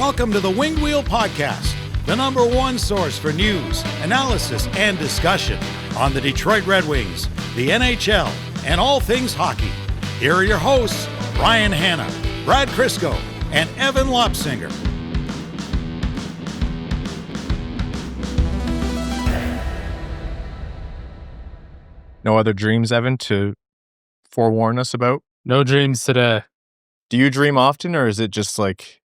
Welcome to the Winged Wheel Podcast, the number one source for news, analysis, and discussion on the Detroit Red Wings, the NHL, and all things hockey. Here are your hosts, Ryan Hanna, Brad Crisco, and Evan Lopsinger. No other dreams, Evan, to forewarn us about? No dreams today. Do you dream often, or is it just like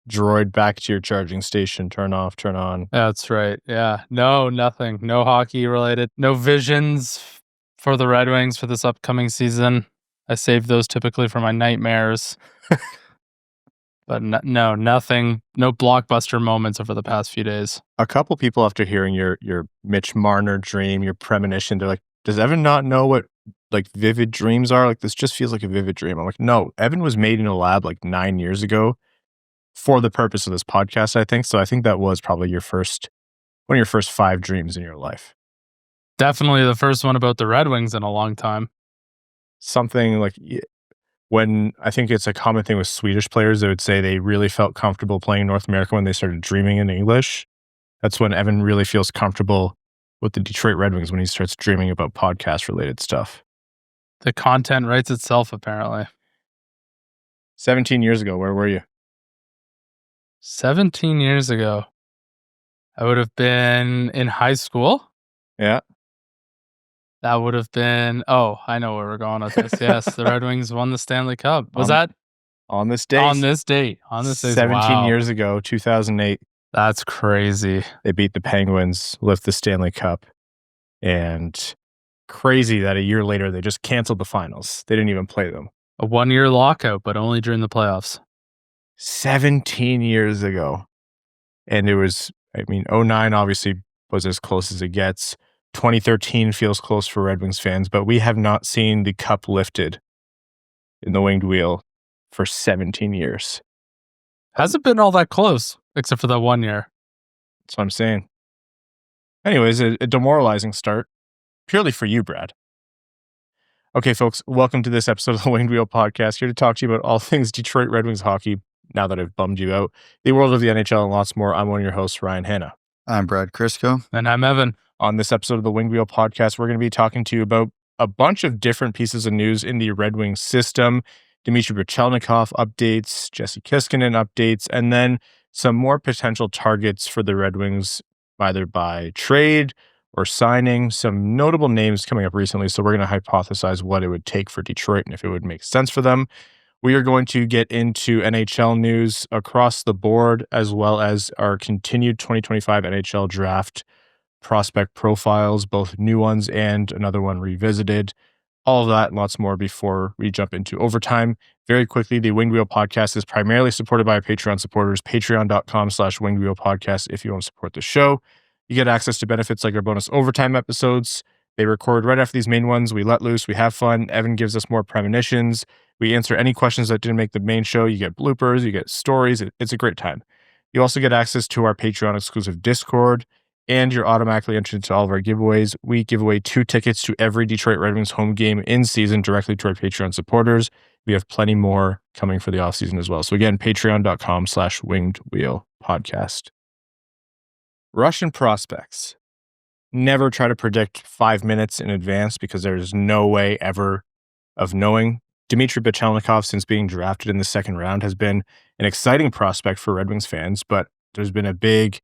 droid back to your charging station, turn off, turn on? That's right. Yeah. No, nothing. No hockey related. No visions for the Red Wings for this upcoming season. I save those typically for my nightmares. But no, nothing. No blockbuster moments over the past few days. A couple people, after hearing your Mitch Marner dream, your premonition, they're like, does Evan not know what like vivid dreams are? Like, this just feels like a vivid dream. I'm like, no, Evan was made in a lab like 9 years ago for the purpose of this podcast, I think. So I think that was probably one of your first 5 dreams in your life. Definitely the first one about the Red Wings in a long time. Something like when I think it's a common thing with Swedish players, they would say they really felt comfortable playing in North America when they started dreaming in English. That's when Evan really feels comfortable with the Detroit Red Wings, when he starts dreaming about podcast related stuff. The content writes itself, apparently. 17 years ago, where were you? 17 years ago, I would have been in high school. Yeah. That would have been, I know where we're going with this. Yes, the Red Wings won the Stanley Cup. Was that? On this date. On this date. 17 years ago, 2008. That's crazy. They beat the Penguins, lift the Stanley Cup. And crazy that a year later, they just canceled the finals. They didn't even play them. A 1-year lockout, but only during the playoffs. 17 years ago. And it was, 2009 obviously was as close as it gets. 2013 feels close for Red Wings fans, but we have not seen the cup lifted in the Winged Wheel for 17 years. Hasn't been all that close, except for that 1 year. That's what I'm saying. Anyways, a demoralizing start, purely for you, Brad. Okay, folks, welcome to this episode of the Winged Wheel Podcast, here to talk to you about all things Detroit Red Wings hockey, now that I've bummed you out, the world of the NHL, and lots more. I'm one of your hosts, Ryan Hanna. I'm Brad Crisco. And I'm Evan. On this episode of the Winged Wheel Podcast, we're going to be talking to you about a bunch of different pieces of news in the Red Wings system. Dmitri Buchelnikov updates, Jesse Kiiskinen updates, and then some more potential targets for the Red Wings, either by trade or signing. Some notable names coming up recently, so we're going to hypothesize what it would take for Detroit and if it would make sense for them. We are going to get into NHL news across the board, as well as our continued 2025 NHL draft prospect profiles, both new ones and another one revisited. All of that and lots more before we jump into overtime. Very quickly, the Winged Wheel Podcast is primarily supported by our Patreon supporters, patreon.com/Winged Wheel Podcast. If you want to support the show, you get access to benefits like our bonus overtime episodes. They record right after these main ones. We let loose, we have fun. Evan gives us more premonitions. We answer any questions that didn't make the main show. You get bloopers, you get stories. It's a great time. You also get access to our Patreon exclusive Discord, and you're automatically entered into all of our giveaways. We give away 2 tickets to every Detroit Red Wings home game in season directly to our Patreon supporters. We have plenty more coming for the offseason as well. So again, patreon.com/Winged Wheel Podcast. Russian prospects. Never try to predict 5 minutes in advance because there's no way ever of knowing. Dmitri Buchelnikov, since being drafted in the second round, has been an exciting prospect for Red Wings fans, but there's been a big,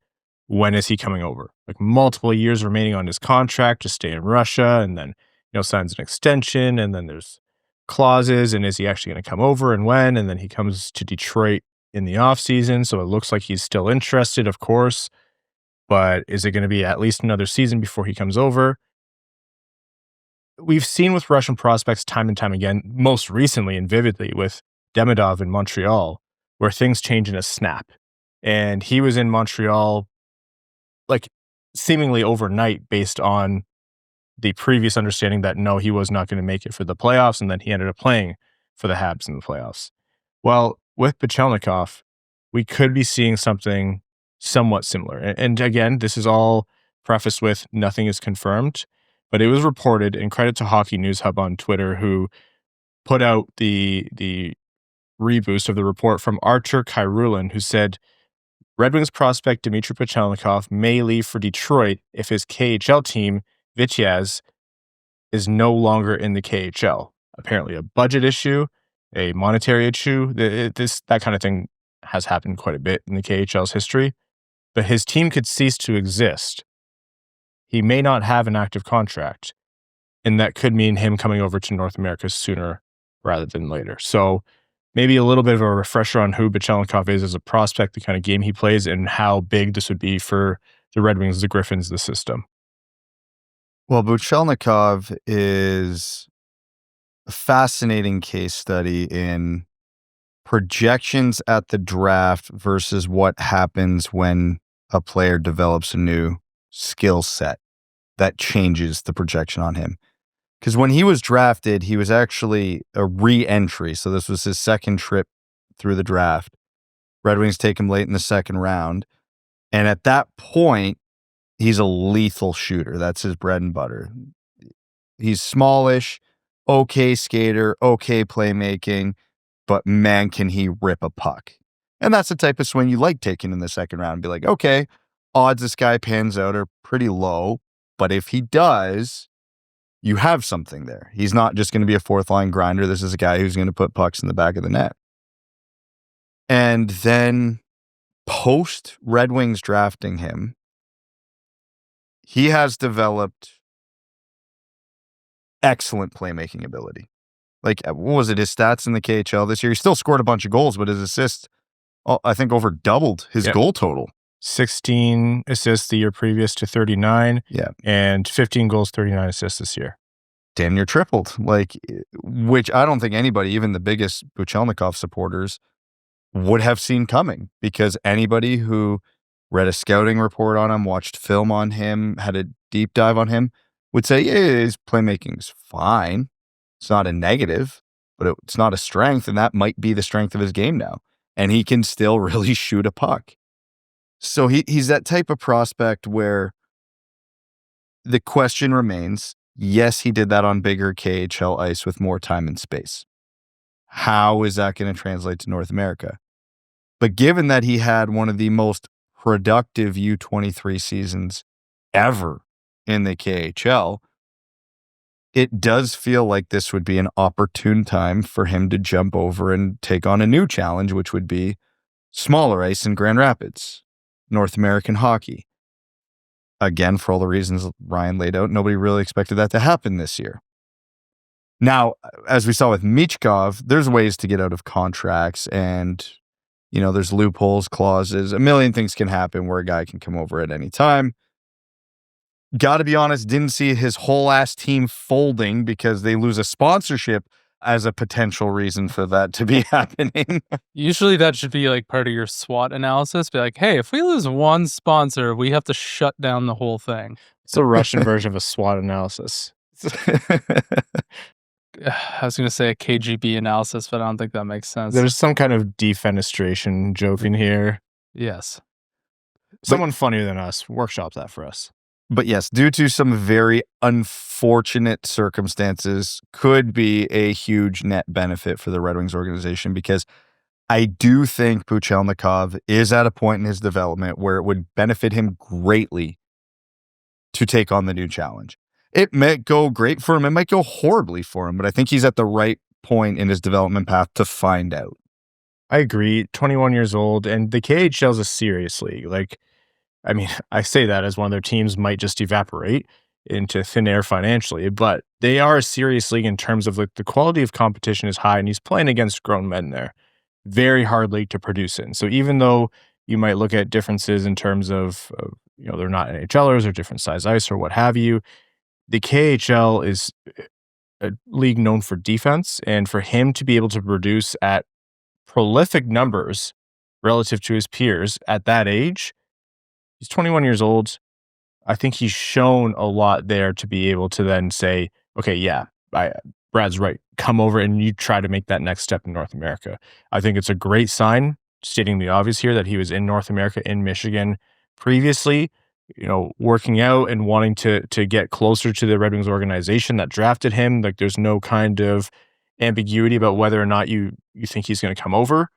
when is he coming over? Like multiple years remaining on his contract to stay in Russia, and then, signs an extension, and then there's clauses, and is he actually going to come over and when? And then he comes to Detroit in the offseason, so it looks like he's still interested, of course, but is it going to be at least another season before he comes over? We've seen with Russian prospects time and time again, most recently and vividly with Demidov in Montreal, where things change in a snap. And he was in Montreal like seemingly overnight based on the previous understanding that no, he was not going to make it for the playoffs, and then he ended up playing for the Habs in the playoffs. Well, with Buchelnikov, we could be seeing something somewhat similar. And again, this is all prefaced with nothing is confirmed, but it was reported, and credit to Hockey News Hub on Twitter, who put out the reboost of the report from Archer Kairulan, who said, Red Wings prospect Dmitri Buchelnikov may leave for Detroit if his KHL team, Vityaz, is no longer in the KHL. Apparently a budget issue, a monetary issue. That kind of thing has happened quite a bit in the KHL's history. But his team could cease to exist. He may not have an active contract, and that could mean him coming over to North America sooner rather than later. So maybe a little bit of a refresher on who Buchelnikov is as a prospect, the kind of game he plays, and how big this would be for the Red Wings, the Griffins, the system. Well, Buchelnikov is a fascinating case study in projections at the draft versus what happens when a player develops a new skill set that changes the projection on him. Because when he was drafted, he was actually a re-entry. So this was his second trip through the draft. Red Wings take him late in the second round. And at that point, he's a lethal shooter. That's his bread and butter. He's smallish, okay skater, okay playmaking, but man, can he rip a puck. And that's the type of swing you like taking in the second round and be like, okay, odds this guy pans out are pretty low, but if he does, you have something there. He's not just going to be a fourth line grinder. This is a guy who's going to put pucks in the back of the net. And then post Red Wings drafting him, he has developed excellent playmaking ability. Like, what was it? His stats in the KHL this year? He still scored a bunch of goals, but his assists, I think, over doubled his goal total. 16 assists the year previous to 39. Yeah. And 15 goals, 39 assists this year. Damn near tripled. Like, which I don't think anybody, even the biggest Buchelnikov supporters, would have seen coming, because anybody who read a scouting report on him, watched film on him, had a deep dive on him, would say, yeah, his playmaking's fine. It's not a negative, but it's not a strength, and that might be the strength of his game now. And he can still really shoot a puck. So he's that type of prospect where the question remains, yes, he did that on bigger KHL ice with more time and space. How is that going to translate to North America? But given that he had one of the most productive U23 seasons ever in the KHL, it does feel like this would be an opportune time for him to jump over and take on a new challenge, which would be smaller ice in Grand Rapids, North American hockey. Again, for all the reasons Ryan laid out, nobody really expected that to happen this year. Now, as we saw with Michkov, there's ways to get out of contracts, and there's loopholes, clauses, a million things can happen where a guy can come over at any time. Got to be honest, didn't see his whole ass team folding because they lose a sponsorship as a potential reason for that to be happening. Usually that should be like part of your SWOT analysis. Be like, hey, if we lose one sponsor, we have to shut down the whole thing. It's a Russian version of a SWOT analysis. I was going to say a KGB analysis, but I don't think that makes sense. There's some kind of defenestration joke in here. Yes. Someone funnier than us workshops that for us. But yes, due to some very unfortunate circumstances, could be a huge net benefit for the Red Wings organization, because I do think Buchelnikov is at a point in his development where it would benefit him greatly to take on the new challenge. It might go great for him. It might go horribly for him, but I think he's at the right point in his development path to find out. I agree. 21 years old, and the KHL is a serious league. I say that as one of their teams might just evaporate into thin air financially, but they are a serious league in terms of the quality of competition is high, and he's playing against grown men there. Very hard league to produce in. So even though you might look at differences in terms of they're not NHLers or different size ice or what have you, the KHL is a league known for defense, and for him to be able to produce at prolific numbers relative to his peers at that age, he's 21 years old. I think he's shown a lot there to be able to then say, okay, yeah, Brad's right. Come over and you try to make that next step in North America. I think it's a great sign, stating the obvious here, that he was in North America, in Michigan previously, working out and wanting to get closer to the Red Wings organization that drafted him. Like, there's no kind of ambiguity about whether or not you think he's going to come over.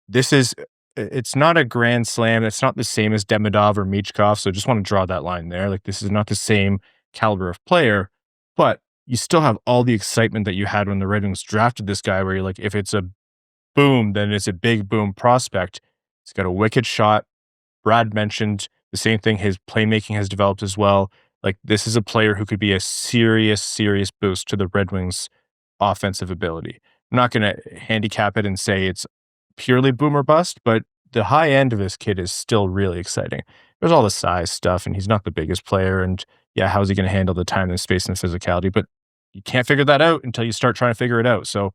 It's not a grand slam. It's not the same as Demidov or Michkov. So just want to draw that line there. Like, this is not the same caliber of player, but you still have all the excitement that you had when the Red Wings drafted this guy, where you're like, if it's a boom, then it's a big boom prospect. He's got a wicked shot. Brad mentioned the same thing. His playmaking has developed as well. Like, this is a player who could be a serious boost to the Red Wings' offensive ability. I'm not going to handicap it and say it's purely boom or bust, but the high end of this kid is still really exciting. There's all the size stuff, and he's not the biggest player, and yeah, how's he going to handle the time and space and physicality? But you can't figure that out until you start trying to figure it out. So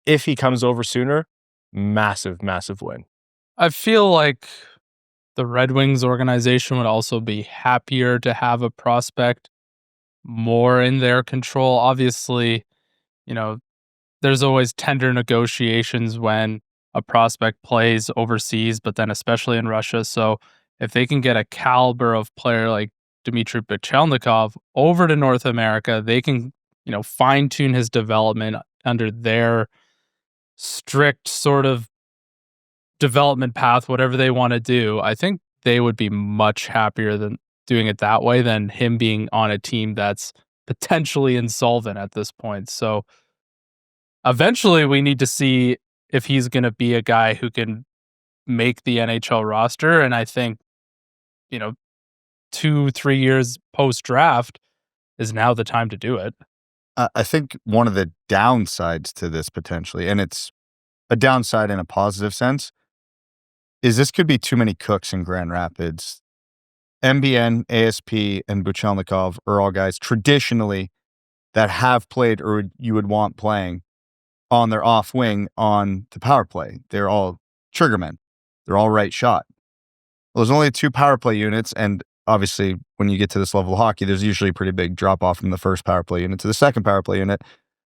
if he comes over sooner, massive win. I feel like the Red Wings organization would also be happier to have a prospect more in their control. Obviously, there's always tender negotiations when a prospect plays overseas, but then especially in Russia. So if they can get a caliber of player like Dmitri Buchelnikov over to North America, they can, fine-tune his development under their strict sort of development path, whatever they want to do. I think they would be much happier than doing it that way than him being on a team that's potentially insolvent at this point. So eventually we need to see if he's going to be a guy who can make the NHL roster. And I think, 2-3 years post-draft is now the time to do it. I think one of the downsides to this potentially, and it's a downside in a positive sense, is this could be too many cooks in Grand Rapids. MBN, ASP, and Buchelnikov are all guys traditionally that have played or you would want playing on their off wing on the power play. They're all triggermen. They're all right shot. Well, there's only 2 power play units, and obviously when you get to this level of hockey, there's usually a pretty big drop off from the first power play unit to the second power play unit.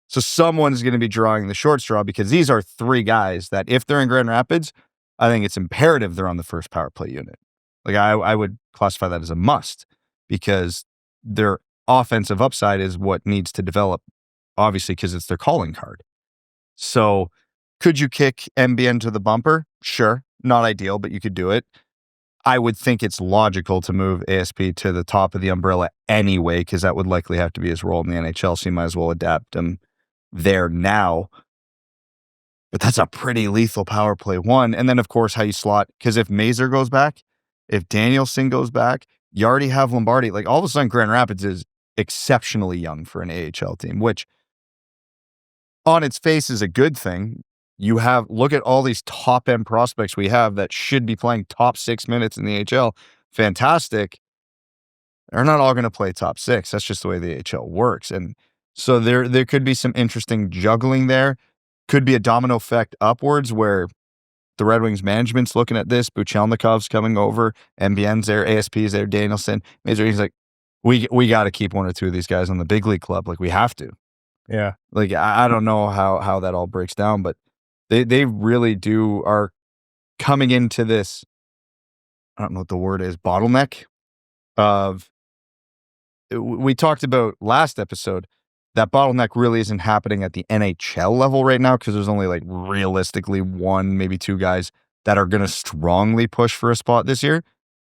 So someone's going to be drawing the short straw, because these are 3 guys that if they're in Grand Rapids, I think it's imperative they're on the first power play unit. Like, I would classify that as a must, because their offensive upside is what needs to develop, obviously, because it's their calling card. So could you kick MBN to the bumper? Sure. Not ideal, but you could do it. I would think it's logical to move ASP to the top of the umbrella anyway, because that would likely have to be his role in the NHL, so you might as well adapt him there now. But that's a pretty lethal power play one. And then, of course, how you slot, because if Mazur goes back, if Danielson goes back, you already have Lombardi. Like, all of a sudden, Grand Rapids is exceptionally young for an AHL team, which on its face is a good thing. Look at all these top end prospects we have that should be playing top 6 minutes in the AHL. Fantastic. They're not all going to play top 6. That's just the way the AHL works. And so there could be some interesting juggling there. Could be a domino effect upwards where the Red Wings management's looking at this. Buchelnikov's coming over. MBN's there. ASP's there. Danielson. He's like, we got to keep 1 or 2 of these guys on the big league club. Like, we have to. Yeah. Like, I don't know how that all breaks down, but they really are coming into this, I don't know what the word is, bottleneck of, we talked about last episode, that bottleneck really isn't happening at the NHL level right now, because there's only like realistically 1, maybe 2 guys that are going to strongly push for a spot this year.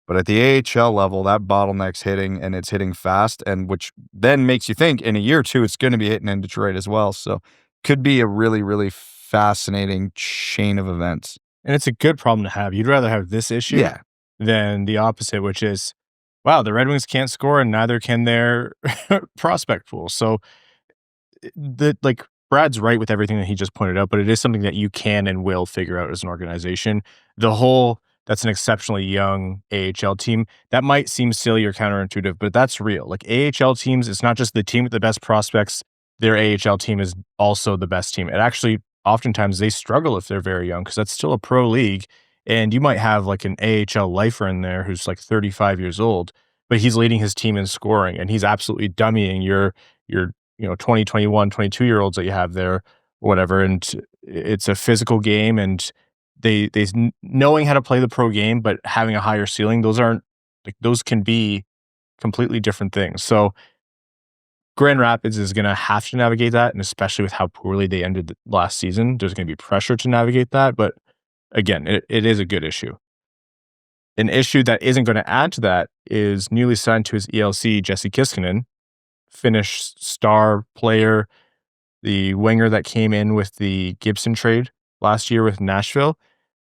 But at the AHL level, that bottleneck's hitting, and it's hitting fast, and which then makes you think in a year or 2, it's going to be hitting in Detroit as well. So could be a really, really fascinating chain of events. And it's a good problem to have. You'd rather have this issue than the opposite, which is, wow, the Red Wings can't score and neither can their prospect pool. So Brad's right with everything that he just pointed out, but it is something that you can and will figure out as an organization. That's an exceptionally young AHL team. That might seem silly or counterintuitive, but that's real. Like, AHL teams, it's not just the team with the best prospects. Their AHL team is also the best team. It actually, oftentimes, they struggle if they're very young, because that's still a pro league. And you might have like an AHL lifer in there who's like 35 years old, but he's leading his team in scoring, and he's absolutely dummying your 20, 21, 22-year-olds that you have there, or whatever. And it's a physical game, and they knowing how to play the pro game, but having a higher ceiling, those can be completely different things. So Grand Rapids is going to have to navigate that, and especially with how poorly they ended last season, there's going to be pressure to navigate that. But again, it is a good issue. An issue that isn't going to add to that is newly signed to his ELC, Jesse Kiiskinen, Finnish star player, the winger that came in with the Gibson trade last year with Nashville,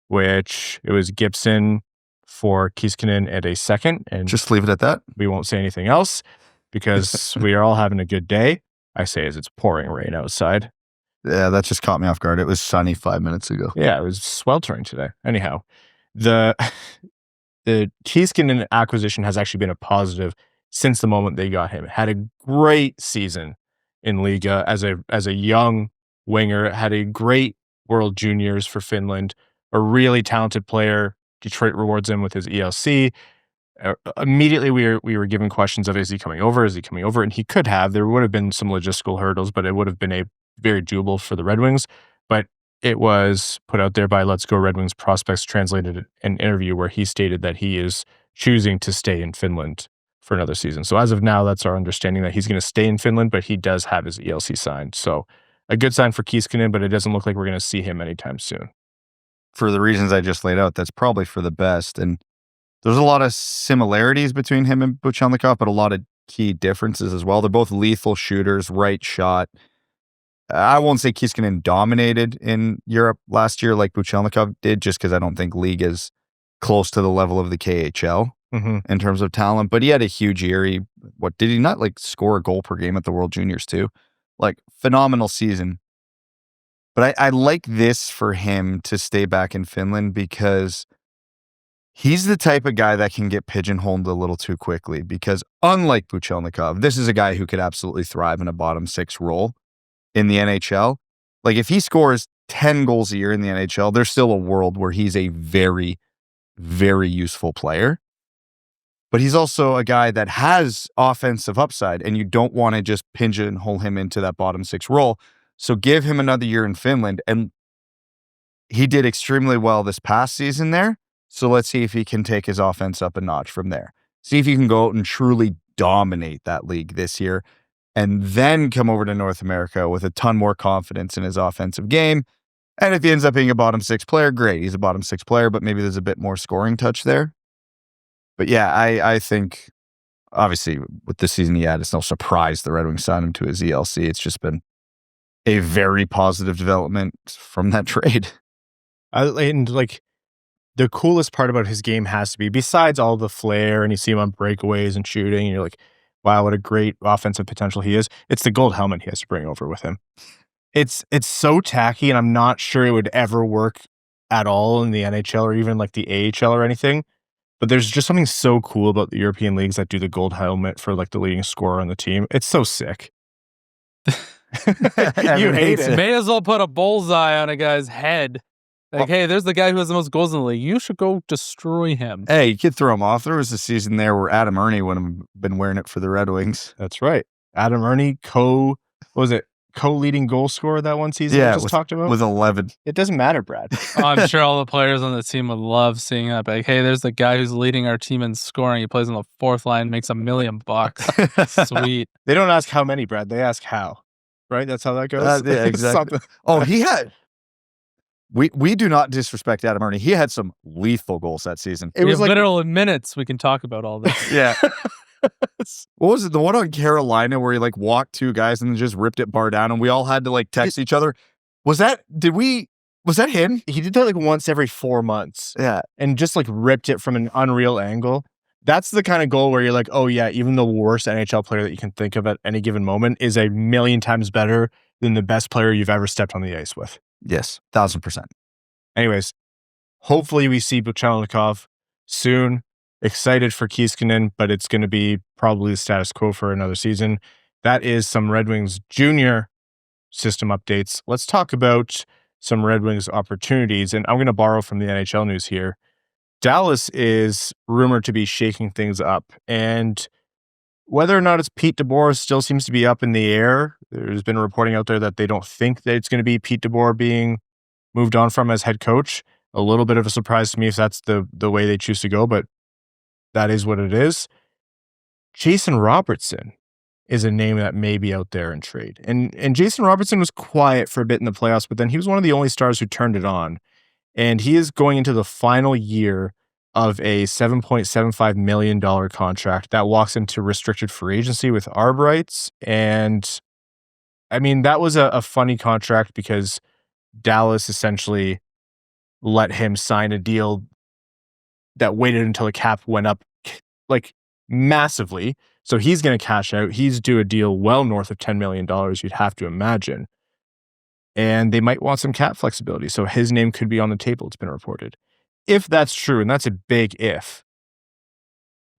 which it was Gibson for Kiiskinen at a second. And Just leave it at that. we won't say anything else because we are all having a good day. I say as it's pouring rain outside. Yeah, that just caught me off guard. It was sunny 5 minutes ago. Yeah, it was sweltering today. Anyhow, the Kiiskinen acquisition has actually been a positive since the moment they got him. Had a great season in Liga as a young winger. Had a great World Juniors for Finland. A really talented player. Detroit rewards him with his ELC. Immediately, we were given questions of, is he coming over? Is he coming over? And he could have. There would have been some logistical hurdles, but it would have been a very doable for the Red Wings. But it was put out there by Let's Go Red Wings prospects, translated an interview where he stated that he is choosing to stay in Finland for another season. So as of now, that's our understanding, that he's going to stay in Finland, but he does have his ELC signed. So a good sign for Kiiskinen, but it doesn't look like we're going to see him anytime soon. For the reasons I just laid out, that's probably for the best. And there's a lot of similarities between him and Buchelnikov, but a lot of key differences as well. They're both lethal shooters, right shot. I won't say Kiiskinen dominated in Europe last year like Buchelnikov did, just because I don't think league is close to the level of the KHL in terms of talent. But he had a huge year. What did he not score a goal per game at the World Juniors too? Phenomenal season. But I like this for him to stay back in Finland because he's the type of guy that can get pigeonholed a little too quickly, because unlike Buchelnikov, this is a guy who could absolutely thrive in a bottom six role in the NHL. If he scores 10 goals a year in the NHL, there's still a world where he's a very, very useful player. But he's also a guy that has offensive upside, and you don't want to just pigeonhole him into that bottom six role. So give him another year in Finland, and he did extremely well this past season there. So let's see if he can take his offense up a notch from there. See if he can go out and truly dominate that league this year, and then come over to North America with a ton more confidence in his offensive game. And if he ends up being a bottom six player, great. He's a bottom six player, but maybe there's a bit more scoring touch there. But yeah, I think, obviously, with the season he had, it's no surprise the Red Wings signed him to his ELC. It's just been a very positive development from that trade. The coolest part about his game has to be, besides all the flair, and you see him on breakaways and shooting, and you're like, wow, what a great offensive potential he is. It's the gold helmet he has to bring over with him. It's so tacky, and I'm not sure it would ever work at all in the NHL or even the AHL or anything. But there's just something so cool about the European leagues that do the gold helmet for the leading scorer on the team. It's so sick. You hate it. May as well put a bullseye on a guy's head. Hey, there's the guy who has the most goals in the league. You should go destroy him. Hey, you could throw him off. There was a season there where Adam Ernie would have been wearing it for the Red Wings. That's right. Adam Ernie, co-leading goal scorer that one season we just talked about? With 11. It doesn't matter, Brad. I'm sure all the players on the team would love seeing that. Hey, there's the guy who's leading our team in scoring. He plays on the fourth line, makes $1 million. Sweet. They don't ask how many, Brad. They ask how. Right? That's how that goes? Yeah, exactly. He had... We do not disrespect Adam Ernie. He had some lethal goals that season. It was literal minutes. We can talk about all this. Yeah. What was it? The one on Carolina where he walked two guys and then just ripped it bar down, and we all had to text each other. Was that him? He did that once every 4 months. Yeah. And just ripped it from an unreal angle. That's the kind of goal where you're oh yeah, even the worst NHL player that you can think of at any given moment is 1,000,000 times better than the best player you've ever stepped on the ice with. Yes, 1,000%. Anyways, hopefully we see Buchelnikov soon. Excited for Kiiskinen, but it's going to be probably the status quo for another season. That is some Red Wings junior system updates. Let's talk about some Red Wings opportunities, and I'm going to borrow from the NHL news here. Dallas is rumored to be shaking things up, and whether or not it's Pete DeBoer still seems to be up in the air. There's been reporting out there that they don't think that it's going to be Pete DeBoer being moved on from as head coach. A little bit of a surprise to me if that's the way they choose to go, but that is what it is. Jason Robertson is a name that may be out there in trade. And Jason Robertson was quiet for a bit in the playoffs, but then he was one of the only stars who turned it on. And he is going into the final year of a $7.75 million contract that walks into restricted free agency with arb rights. And I mean, that was a funny contract because Dallas essentially let him sign a deal that waited until the cap went up like massively. So he's going to cash out. He's due a deal well north of $10 million, you'd have to imagine. And they might want some cap flexibility. So his name could be on the table, it's been reported. If that's true, and that's a big if,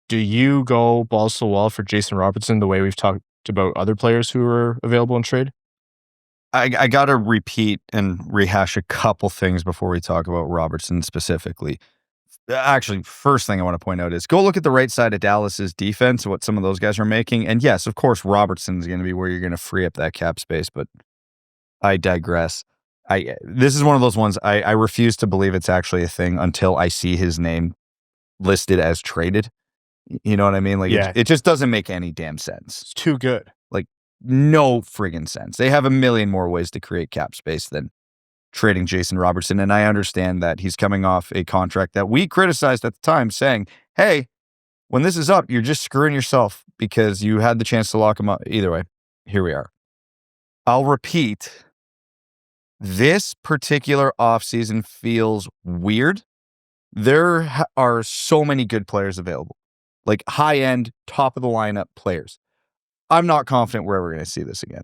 do you go balls to the wall for Jason Robertson the way we've talked about other players who are available in trade? I got to repeat and rehash a couple things before we talk about Robertson specifically. Actually, first thing I want to point out is go look at the right side of Dallas's defense, what some of those guys are making. And yes, of course, Robertson's going to be where you're going to free up that cap space, but I digress. This is one of those ones I refuse to believe it's actually a thing until I see his name listed as traded. You know what I mean? Like, Yeah. it just doesn't make any damn sense. It's too good. Like, no friggin' sense. They have a million more ways to create cap space than trading Jason Robertson. And I understand that he's coming off a contract that we criticized at the time, saying, hey, when this is up, you're just screwing yourself because you had the chance to lock him up. Either way, here we are. I'll repeat. This particular offseason feels weird. There are so many good players available, like high-end, top-of-the-lineup players. I'm not confident we're ever going to see this again.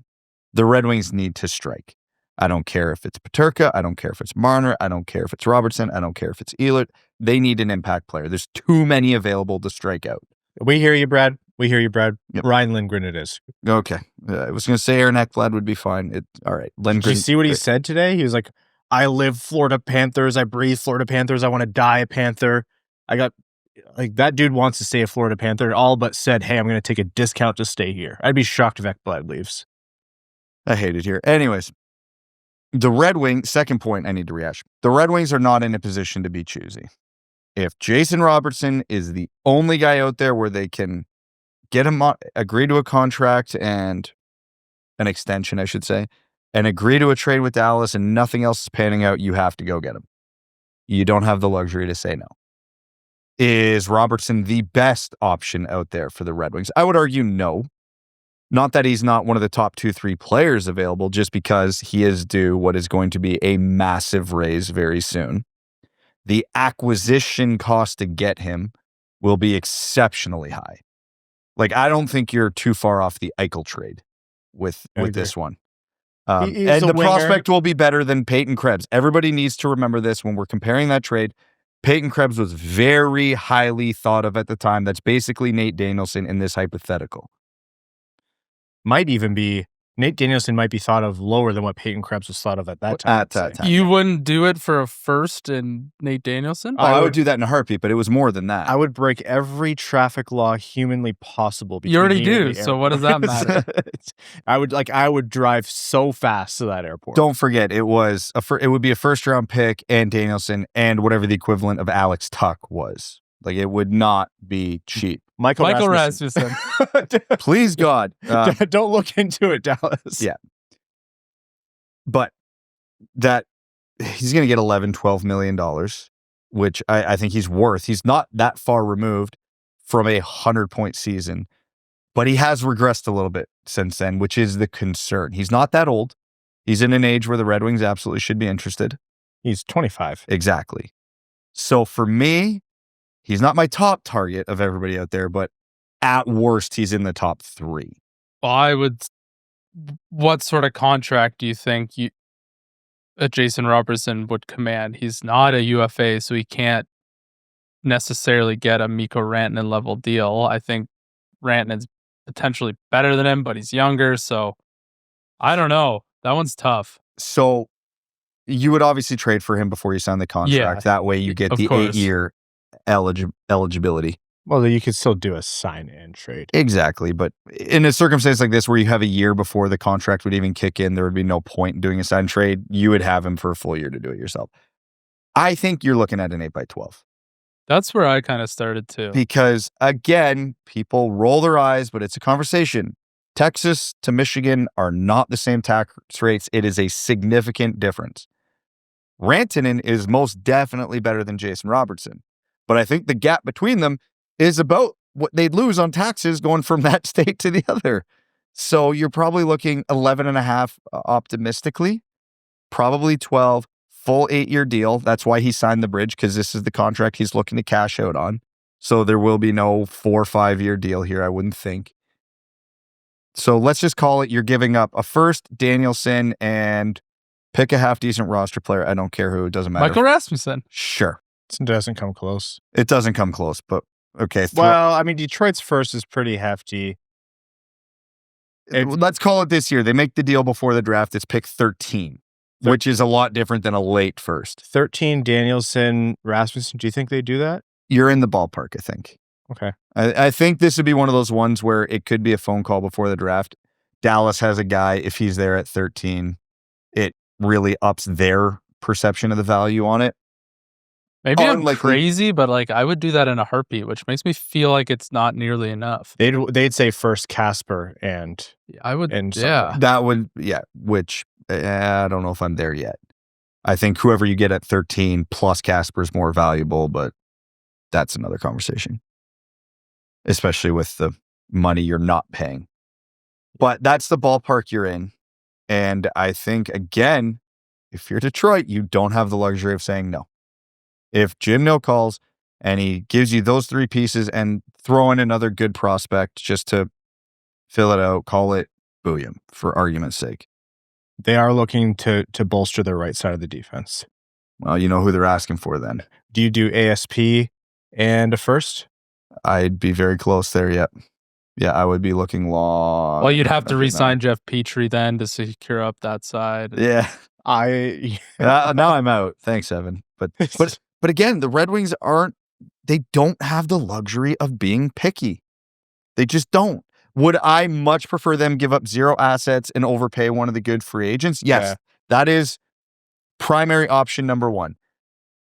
The Red Wings need to strike. I don't care if it's Peterka. I don't care if it's Marner. I don't care if it's Robertson. I don't care if it's Ehlert. They need an impact player. There's too many available to strike out. We hear you, Brad. We hear you, Brad. Yep. Ryan Lindgren it is. Okay. I was going to say Aaron Ekblad would be fine. All right. Did you see what he said today? He was like, I live Florida Panthers. I breathe Florida Panthers. I want to die a Panther. That dude wants to stay a Florida Panther, all but said, hey, I'm going to take a discount to stay here. I'd be shocked if Ekblad leaves. I hate it here. Anyways, the Red Wings, second point I need to rehash. The Red Wings are not in a position to be choosy. If Jason Robertson is the only guy out there where they can get him agree to a contract and an extension, I should say, and agree to a trade with Dallas and nothing else is panning out, you have to go get him. You don't have the luxury to say no. Is Robertson the best option out there for the Red Wings? I would argue no. Not that he's not one of the top 2-3 players available, just because he is due what is going to be a massive raise very soon. The acquisition cost to get him will be exceptionally high. Like, I don't think you're too far off the Eichel trade with this one. And the prospect will be better than Peyton Krebs. Everybody needs to remember this when we're comparing that trade. Peyton Krebs was very highly thought of at the time. That's basically Nate Danielson in this hypothetical. Might even be, Nate Danielson might be thought of lower than what Peyton Krebs was thought of at that time. At that time. You wouldn't do it for a first in Nate Danielson? I would do that in a heartbeat, but it was more than that. I would break every traffic law humanly possible. You already do, so what does that matter? I would drive so fast to that airport. Don't forget, it would be a first-round pick and Danielson and whatever the equivalent of Alex Tuck was. Like, it would not be cheap. Michael Rasmussen. Please, God. Don't look into it, Dallas. Yeah. But that he's going to get $11-12 million, which I think he's worth. He's not that far removed from a 100-point season, but he has regressed a little bit since then, which is the concern. He's not that old. He's in an age where the Red Wings absolutely should be interested. He's 25. Exactly. So for me, he's not my top target of everybody out there, but at worst, he's in the top 3. Well, what sort of contract do you think Jason Robertson would command? He's not a UFA, so he can't necessarily get a Mikko Rantanen level deal. I think Rantanen's potentially better than him, but he's younger, so I don't know. That one's tough. So you would obviously trade for him before you sign the contract. Yeah, that way you get the course. 8-year eligibility. Well, you could still do a sign and trade. Exactly. But in a circumstance like this where you have a year before the contract would even kick in, there would be no point in doing a sign trade. You would have him for a full year to do it yourself. I think you're looking at an 8x12. That's where I kind of started too. Because again, people roll their eyes, but it's a conversation. Texas to Michigan are not the same tax rates. It is a significant difference. Rantanen is most definitely better than Jason Robertson. But I think the gap between them is about what they'd lose on taxes going from that state to the other. So you're probably looking 11.5 optimistically, probably 12, full 8-year deal. That's why he signed the bridge, because this is the contract he's looking to cash out on. So there will be no 4 or 5-year deal here, I wouldn't think. So let's just call it you're giving up a first, Danielson, and pick a half-decent roster player. I don't care who. It doesn't matter. Michael Rasmussen. Sure. It doesn't come close. It doesn't come close, but okay. Well, I mean, Detroit's first is pretty hefty. Let's call it this year. They make the deal before the draft. It's pick 13, which is a lot different than a late first. 13, Danielson, Rasmussen. Do you think they do that? You're in the ballpark, I think. Okay. I think this would be one of those ones where it could be a phone call before the draft. Dallas has a guy. If he's there at 13, it really ups their perception of the value on it. Maybe I'm crazy, but like I would do that in a heartbeat, which makes me feel like it's not nearly enough. They'd say first Kasper and I would, yeah. That would, yeah, which I don't know if I'm there yet. I think whoever you get at 13 plus Kasper is more valuable, but that's another conversation, especially with the money you're not paying. But that's the ballpark you're in. And I think, again, if you're Detroit, you don't have the luxury of saying no. If Jim Nill calls and he gives you those 3 pieces and throw in another good prospect just to fill it out, call it William, for argument's sake. They are looking to bolster their right side of the defense. Well, you know who they're asking for then. Do you do ASP and a first? I'd be very close there, yep. Yeah, I would be looking long. Well, you'd have to re-sign Jeff Petrie then to secure up that side. Yeah. Now I'm out. Thanks, Evan. But again, the Red Wings they don't have the luxury of being picky. They just don't. Would I much prefer them give up 0 assets and overpay one of the good free agents? Yes, yeah. That is primary option number 1.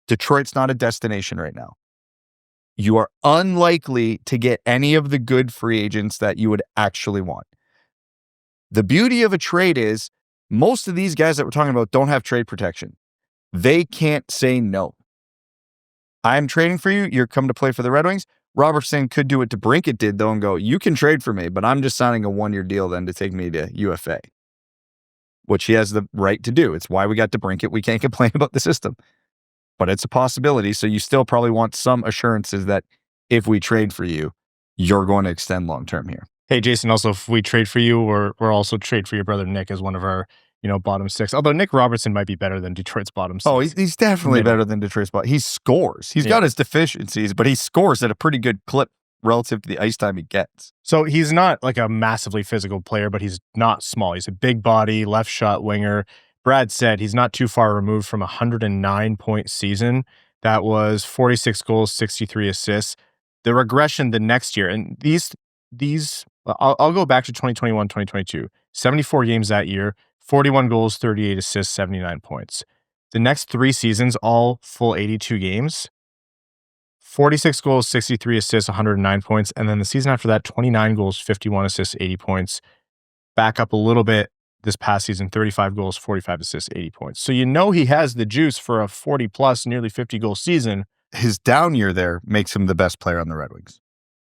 Detroit's not a destination right now. You are unlikely to get any of the good free agents that you would actually want. The beauty of a trade is most of these guys that we're talking about don't have trade protection. They can't say no. I'm trading for you. You're coming to play for the Red Wings. Robertson could do what DeBrincat did, though, and go, you can trade for me, but I'm just signing a 1-year deal then to take me to UFA, which he has the right to do. It's why we got DeBrincat. We can't complain about the system, but it's a possibility. So you still probably want some assurances that if we trade for you, you're going to extend long-term here. Hey, Jason, also, if we trade for you, we're also trade for your brother Nick as one of our bottom 6. Although Nic Robertson might be better than Detroit's bottom 6. Oh, he's definitely better than Detroit's bottom. He scores. He's got his deficiencies, but he scores at a pretty good clip relative to the ice time he gets. So he's not like a massively physical player, but he's not small. He's a big body, left shot winger. Brad said he's not too far removed from a 109-point season. That was 46 goals, 63 assists. The regression the next year, and these I'll go back to 2021, 2022. 74 games that year. 41 goals, 38 assists, 79 points. The next 3 seasons, all full 82 games, 46 goals, 63 assists, 109 points. And then the season after that, 29 goals, 51 assists, 80 points. Back up a little bit this past season, 35 goals, 45 assists, 80 points. So he has the juice for a 40-plus, nearly 50-goal season. His down year there makes him the best player on the Red Wings.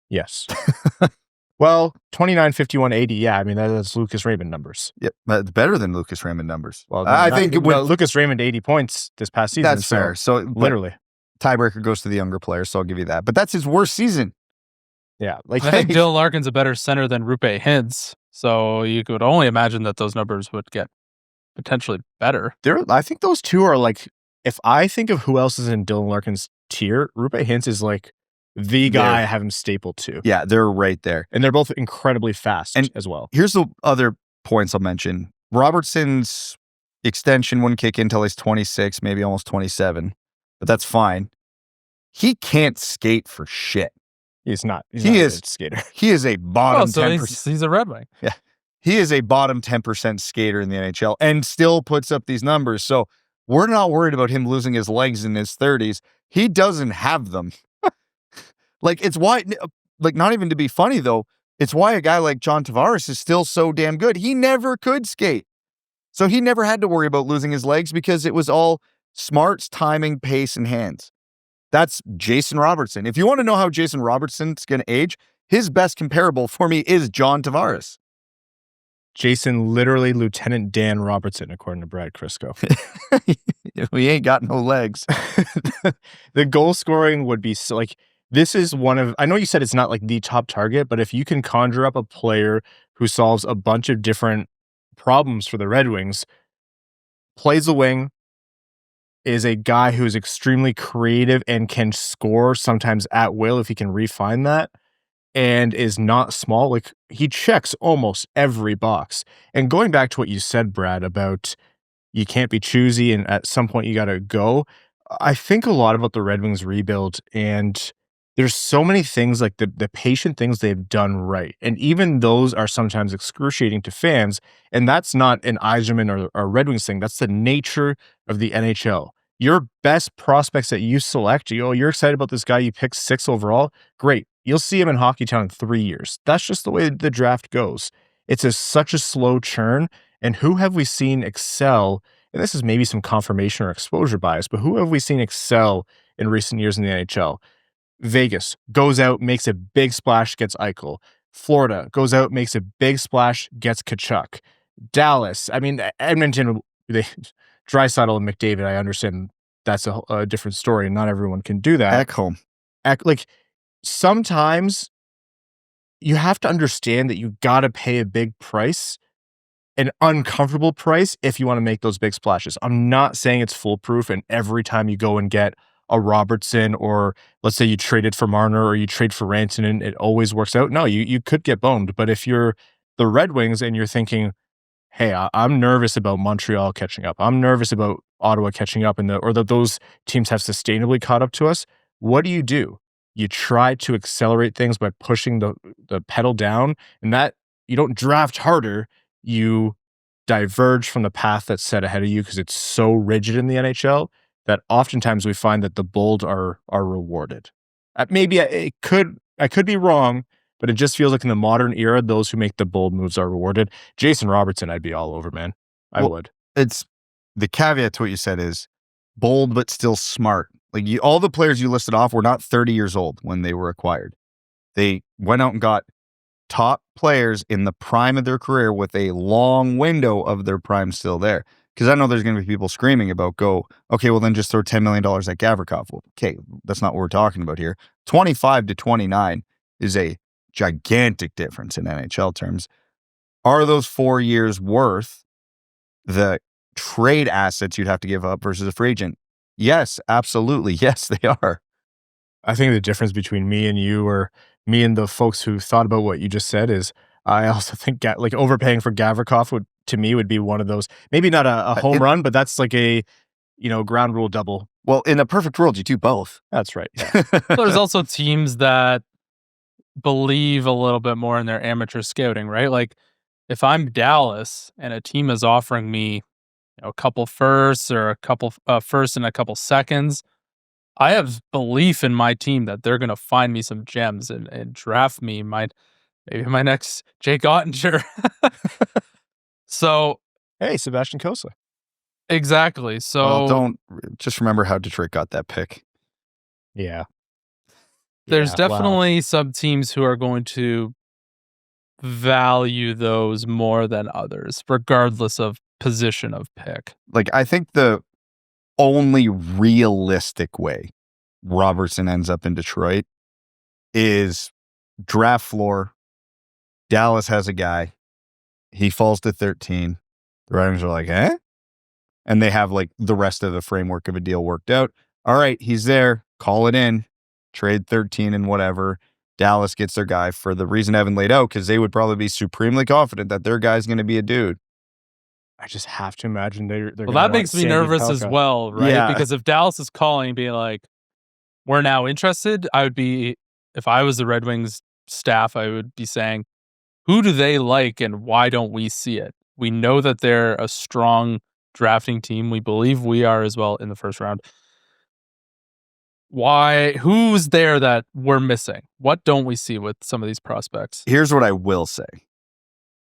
Yes. Well, 29, 51, 80. Yeah, I mean, that's Lucas Raymond numbers. Yeah, better than Lucas Raymond numbers. Well, I think Lucas Raymond 80 points this past season. That's fair. So literally, tiebreaker goes to the younger player. So I'll give you that. But that's his worst season. Yeah, I think Dylan Larkin's a better center than Roope Hintz. So you could only imagine that those numbers would get potentially better. I think those two are like. If I think of who else is in Dylan Larkin's tier, Roope Hintz is like the guy I have him stapled to. Yeah, they're right there. And they're both incredibly fast as well. Here's the other points I'll mention. Robertson's extension wouldn't kick in until he's 26, maybe almost 27, but that's fine. He can't skate for shit. He's not a skater. He is a bottom 10%. He's a Red Wing. Yeah. He is a bottom 10% skater in the NHL and still puts up these numbers. So we're not worried about him losing his legs in his 30s. He doesn't have them. Like, it's why, like, not even to be funny, though, It's why a guy like John Tavares is still so damn good. He never could skate. So he never had to worry about losing his legs because it was all smarts, timing, pace, and hands. That's Jason Robertson. If you want to know how Jason Robertson's going to age, his best comparable for me is John Tavares. Jason, literally Lieutenant Dan Robertson, according to Brad Crisco. We ain't got no legs. The goal scoring would be so, like, this is one of, I know you said it's not like the top target, but if you can conjure up a player who solves a bunch of different problems for the Red Wings, plays the wing, is a guy who is extremely creative and can score sometimes at will if he can refine that, and is not small. Like, he checks almost every box. And going back to what you said, Brad, about you can't be choosy and at some point you got to go, I think a lot about the Red Wings rebuild, and there's so many things, like the patient things they've done right. And even those are sometimes excruciating to fans. And that's not an Yzerman or Red Wings thing. That's the nature of the NHL. Your best prospects that you select, you're excited about this guy you picked 6th overall. Great. You'll see him in Hockeytown in 3 years. That's just the way the draft goes. It's such a slow churn. And who have we seen excel? And this is maybe some confirmation or exposure bias, but who have we seen excel in recent years in the NHL? Vegas goes out, makes a big splash, gets Eichel. Florida goes out, makes a big splash, gets Tkachuk. Dallas, I mean, Edmonton, Draisaitl and McDavid, I understand that's a different story, and not everyone can do that. Ekholm. Like, sometimes you have to understand that you got to pay a big price, an uncomfortable price, if you want to make those big splashes. I'm not saying it's foolproof, and every time you go and get a Robertson, or let's say you traded for Marner or you trade for Rantanen, it always works out. No, you could get boned. But if you're the Red Wings and you're thinking, hey, I'm nervous about Montreal catching up, I'm nervous about Ottawa catching up, or that those teams have sustainably caught up to us, what do? You try to accelerate things by pushing the pedal down, and that you don't draft harder, you diverge from the path that's set ahead of you, because it's so rigid in the NHL that oftentimes we find that the bold are rewarded. Maybe I could be wrong, but it just feels like in the modern era, those who make the bold moves are rewarded. Jason Robertson, I'd be all over, man. I would. It's the caveat to what you said is bold, but still smart. Like, all the players you listed off were not 30 years old when they were acquired. They went out and got top players in the prime of their career with a long window of their prime still there. Because I know there's going to be people screaming about, okay, well then just throw $10 million at Gavrikov. Well, okay, that's not what we're talking about here. 25 to 29 is a gigantic difference in NHL terms. Are those 4 years worth the trade assets you'd have to give up versus a free agent? Yes, absolutely. Yes, they are. I think the difference between me and you, or me and the folks who thought about what you just said, is I also think like overpaying for Gavrikov would be one of those, maybe not a home run, but that's like a, ground rule double. Well, in a perfect world, you do both. That's right. Yeah. There's also teams that believe a little bit more in their amateur scouting, right? Like, if I'm Dallas and a team is offering me a couple firsts or a couple firsts and a couple seconds, I have belief in my team that they're going to find me some gems and draft me maybe my next Jake Ottinger. So, hey, Sebastian Kosler. Exactly. So don't just remember how Detroit got that pick. Yeah. There's definitely some teams who are going to value those more than others, regardless of position of pick. Like, I think the only realistic way Robertson ends up in Detroit is draft floor. Dallas has a guy. He falls to 13. The Red Wings are like, eh? And they have like the rest of the framework of a deal worked out. All right, he's there. Call it in. Trade 13 and whatever. Dallas gets their guy for the reason Evan laid out, because they would probably be supremely confident that their guy's going to be a dude. I just have to imagine they're well, that makes me nervous as well, right? Yeah. Because if Dallas is calling and being like, we're now interested, if I was the Red Wings staff, I would be saying, who do they like and why don't we see it? We know that they're a strong drafting team. We believe we are as well in the first round. Why? Who's there that we're missing? What don't we see with some of these prospects? Here's what I will say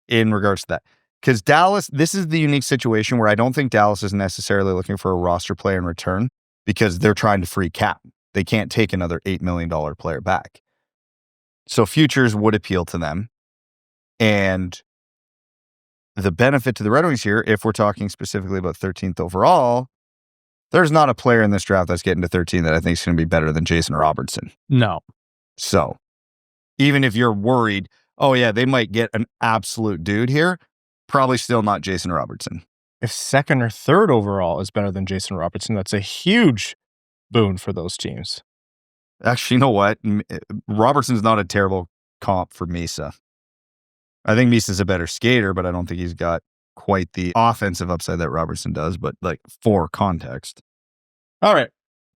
in regards to that. Because Dallas, this is the unique situation where I don't think Dallas is necessarily looking for a roster player in return because they're trying to free cap. They can't take another $8 million player back. So futures would appeal to them. And the benefit to the Red Wings here, if we're talking specifically about 13th overall, there's not a player in this draft that's getting to 13 that I think is going to be better than Jason Robertson. No. So even if you're worried, oh yeah, they might get an absolute dude here, probably still not Jason Robertson. If second or third overall is better than Jason Robertson, that's a huge boon for those teams. Actually, you know what? Robertson's not a terrible comp for Misa. I think Misa's a better skater, but I don't think he's got quite the offensive upside that Robertson does, but like for context. All right.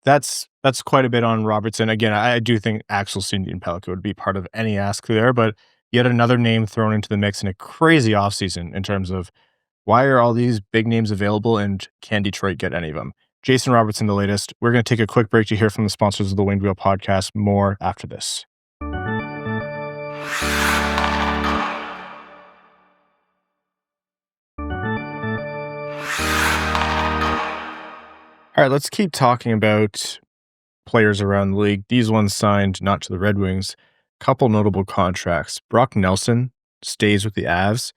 That's quite a bit on Robertson. Again, I do think Axel Sandin Pellikka would be part of any ask there, but yet another name thrown into the mix in a crazy offseason in terms of why are all these big names available and can Detroit get any of them? Jason Robertson, the latest. We're going to take a quick break to hear from the sponsors of the Winged Wheel podcast. More after this. All right, let's keep talking about players around the league. These ones signed not to the Red Wings. Couple notable contracts. Brock Nelson stays with the Avs.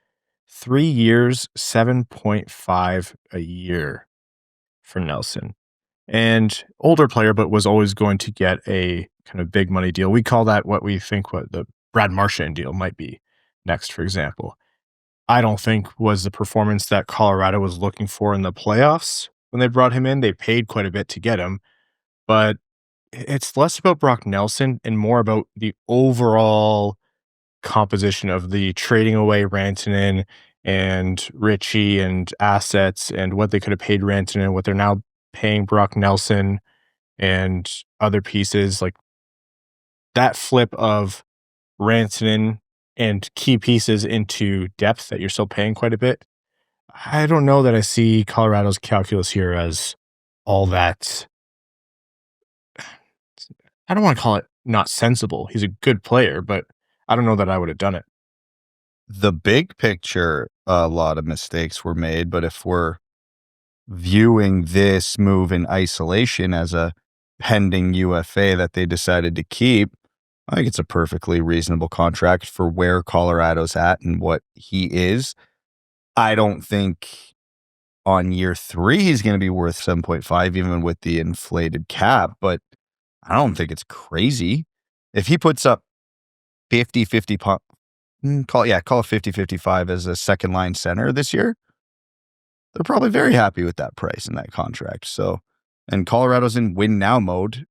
3 years, 7.5 a year for Nelson. And older player, but was always going to get a kind of big money deal. We call that what the Brad Marchand deal might be next, for example. I don't think was the performance that Colorado was looking for in the playoffs. When they brought him in, they paid quite a bit to get him, but it's less about Brock Nelson and more about the overall composition of the trading away Rantanen and Ritchie and assets and what they could have paid Rantanen, what they're now paying Brock Nelson and other pieces. Like that flip of Rantanen and key pieces into depth that you're still paying quite a bit. I don't know that I see Colorado's calculus here as all that. I don't want to call it not sensible. He's a good player, but I don't know that I would have done it. The big picture, a lot of mistakes were made, but if we're viewing this move in isolation as a pending UFA that they decided to keep, I think it's a perfectly reasonable contract for where Colorado's at and what he is. I don't think on year 3 he's going to be worth 7.5, even with the inflated cap, but I don't think it's crazy. If he puts up 50, call it 50-55 as a second line center this year, they're probably very happy with that price and that contract. So, and Colorado's in win now mode.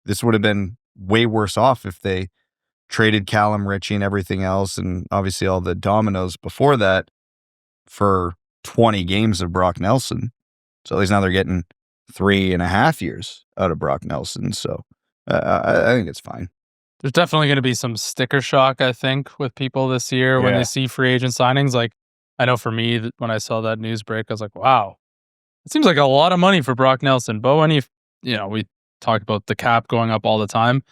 This would have been way worse off if they traded Callum Ritchie and everything else, and obviously all the dominoes before that, for 20 games of Brock Nelson. So at least now they're getting 3.5 years out of Brock Nelson. So I think it's fine. There's definitely going to be some sticker shock, I think, with people this year when they see free agent signings. Like, I know for me, when I saw that news break, I was like, wow, it seems like a lot of money for Brock Nelson. But when we talk about the cap going up all the time,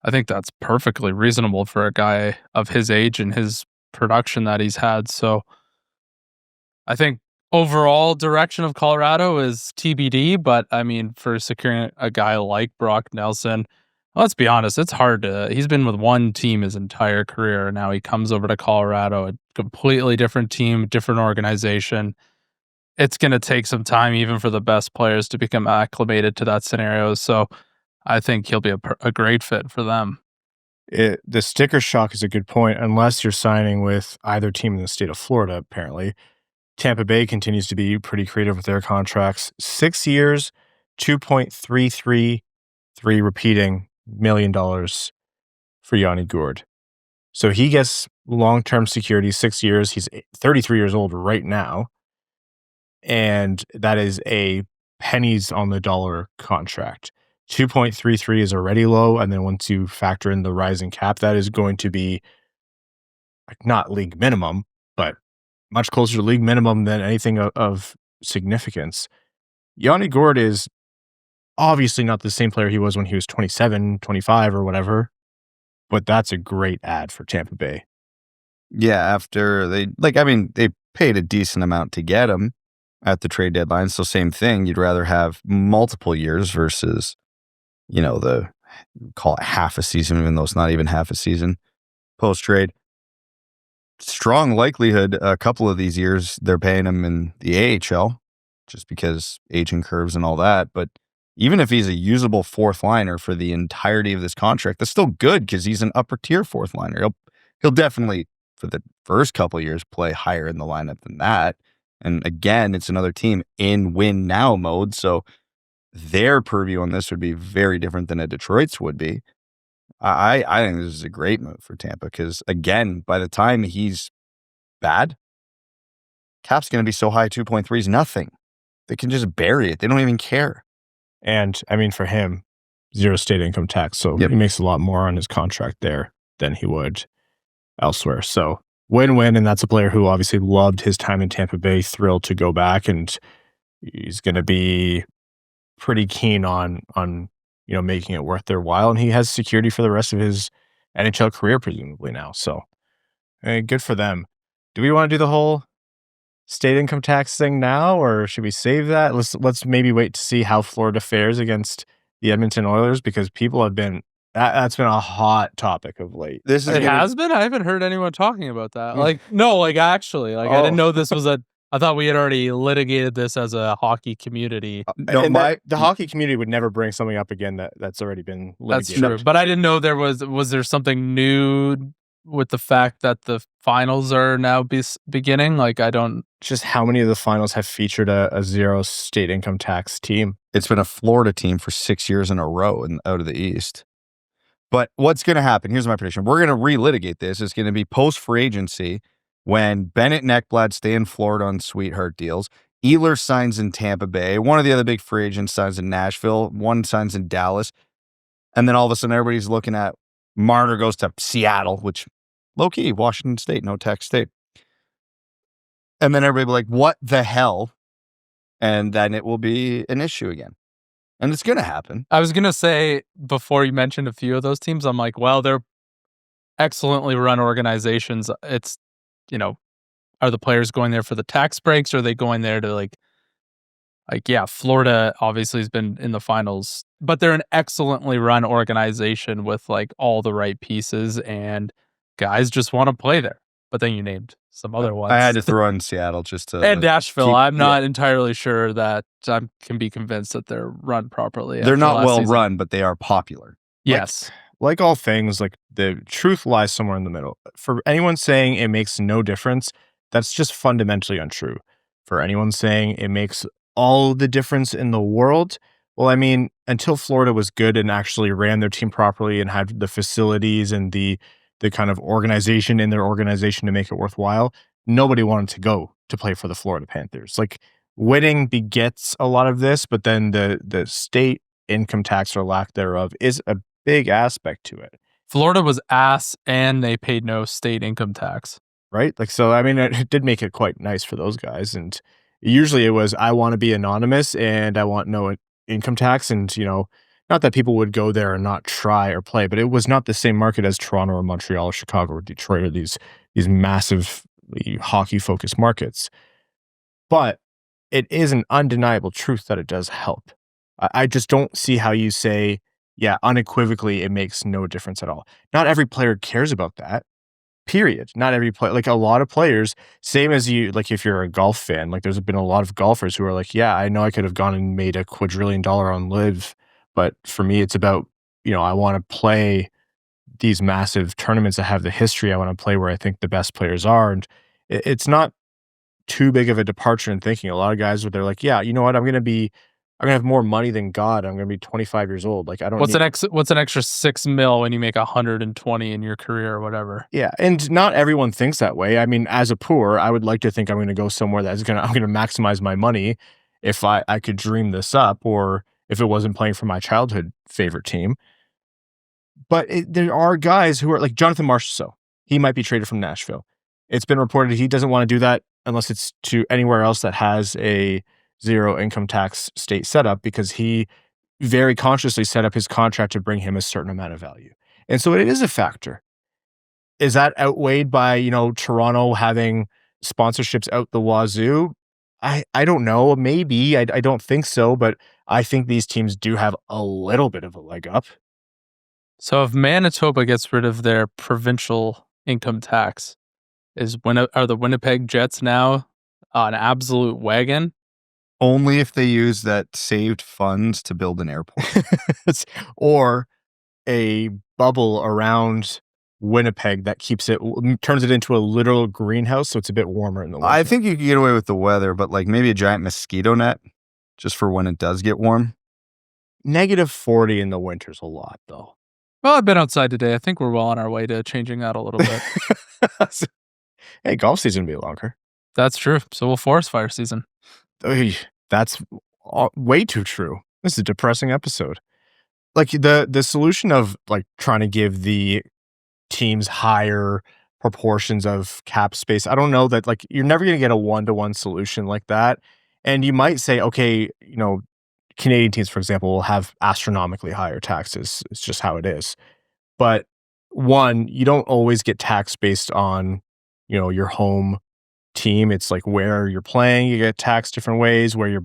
I think that's perfectly reasonable for a guy of his age and his production that he's had. So I think overall direction of Colorado is TBD, but I mean, for securing a guy like Brock Nelson, let's be honest, it's hard he's been with one team his entire career. Now he comes over to Colorado, a completely different team, different organization. It's going to take some time even for the best players to become acclimated to that scenario. So I think he'll be a great fit for them. The sticker shock is a good point, unless you're signing with either team in the state of Florida, apparently. Tampa Bay continues to be pretty creative with their contracts. 6 years, $2.333 repeating $1 million for Yanni Gourde. So he gets long-term security, 6 years. He's 33 years old right now. And that is a pennies on the dollar contract. 2.33 is already low. And then once you factor in the rising cap, that is going to be like not league minimum, but much closer to league minimum than anything of significance. Yanni Gourde is Obviously not the same player he was when he was 27, 25 or whatever, but that's a great ad for Tampa Bay. Yeah, after they paid a decent amount to get him at the trade deadline. So same thing. You'd rather have multiple years versus, call it half a season, even though it's not even half a season post trade. Strong likelihood a couple of these years they're paying him in the AHL just because aging curves and all that. But even if he's a usable fourth liner for the entirety of this contract, that's still good because he's an upper tier fourth liner. He'll definitely, for the first couple of years, play higher in the lineup than that. And again, it's another team in win now mode. So their purview on this would be very different than a Detroit's would be. I think this is a great move for Tampa because, again, by the time he's bad, cap's going to be so high, 2.3 is nothing. They can just bury it. They don't even care. And, I mean, for him, 0 state income tax, so he makes a lot more on his contract there than he would elsewhere. So win-win, and that's a player who obviously loved his time in Tampa Bay, thrilled to go back, and he's going to be pretty keen on making it worth their while, and he has security for the rest of his NHL career presumably now. So good for them. Do we want to do the whole state income tax thing now, or should we save that? Let's maybe wait to see how Florida fares against the Edmonton Oilers, because people have been that's been a hot topic of late. It has been. I haven't heard anyone talking about that. Actually, I didn't know this was I thought we had already litigated this as a hockey community. The hockey community would never bring something up again that's already been litigated. That's true. But I didn't know was there something new with the fact that the finals are now beginning? Just how many of the finals have featured a 0 state income tax team? It's been a Florida team for 6 years in a row out of the East. But what's going to happen? Here's my prediction. We're going to relitigate this. It's going to be post-free agency when Bennett and Ekblad stay in Florida on sweetheart deals. Ehlers signs in Tampa Bay. One of the other big free agents signs in Nashville. One signs in Dallas. And then all of a sudden, everybody's looking at Marner goes to Seattle, which low-key, Washington State, no tax state. And then everybody will be like, what the hell? And then it will be an issue again. And it's going to happen. I was going to say, before you mentioned a few of those teams, I'm like, well, they're excellently run organizations. It's, are the players going there for the tax breaks, or are they going there to Florida obviously has been in the finals, but they're an excellently run organization with all the right pieces, and guys just want to play there. But then you named some other ones. I had to throw in Seattle just to... And Nashville. I'm not entirely sure that I can be convinced that they're run properly. They're not well run, but they are popular. Yes. Like all things, the truth lies somewhere in the middle. For anyone saying it makes no difference, that's just fundamentally untrue. For anyone saying it makes all the difference in the world, well, I mean, until Florida was good and actually ran their team properly and had the facilities and the kind of organization in their organization to make it worthwhile, nobody wanted to go to play for the Florida Panthers. Winning begets a lot of this, but then the state income tax or lack thereof is a big aspect to it. Florida was ass and they paid no state income tax. Right? It did make it quite nice for those guys. And usually it was, I want to be anonymous and I want no income tax. And, not that people would go there and not try or play, but it was not the same market as Toronto or Montreal or Chicago or Detroit or these massive hockey-focused markets. But it is an undeniable truth that it does help. I just don't see how you say, unequivocally, it makes no difference at all. Not every player cares about that. Period. Not every player, a lot of players, same as you, if you're a golf fan, there's been a lot of golfers who are I know I could have gone and made $1 quadrillion on live, but for me, it's about, I want to play these massive tournaments that have the history. I want to play where I think the best players are. And it's not too big of a departure in thinking. A lot of guys, they're you know what? I'm going to have more money than God. I'm going to be 25 years old. I don't. What's an extra $6 million when you make 120 in your career or whatever? Yeah, and not everyone thinks that way. I mean, as a poor, I would like to think I'm going to go somewhere I'm going to maximize my money if I could dream this up, or if it wasn't playing for my childhood favorite team. But there are guys who are like Jonathan Marchessault. He might be traded from Nashville. It's been reported he doesn't want to do that unless it's to anywhere else that has a 0 income tax state setup, because he, very consciously set up his contract to bring him a certain amount of value. And so it is a factor. Is that outweighed by, Toronto having sponsorships out the wazoo? I don't know. Maybe. I don't think so, but I think these teams do have a little bit of a leg up. So if Manitoba gets rid of their provincial income tax, are the Winnipeg Jets now an absolute wagon? Only if they use that saved funds to build an airport. Or a bubble around Winnipeg that turns it into a literal greenhouse, so it's a bit warmer in the winter. I think you can get away with the weather, but like maybe a giant mosquito net just for when it does get warm. -40 in the winter's a lot, though. Well, I've been outside today. I think we're well on our way to changing that a little bit. Hey, golf season will be longer. That's true. So will forest fire season. That's way too true. This is a depressing episode. Like the solution of like trying to give the teams higher proportions of cap space. I don't know that like you're never going to get a one-to-one solution like that. And you might say, okay, Canadian teams, for example, will have astronomically higher taxes. It's just how it is. But one, you don't always get taxed based on, your home team. It's like where you're playing, you get taxed different ways, where your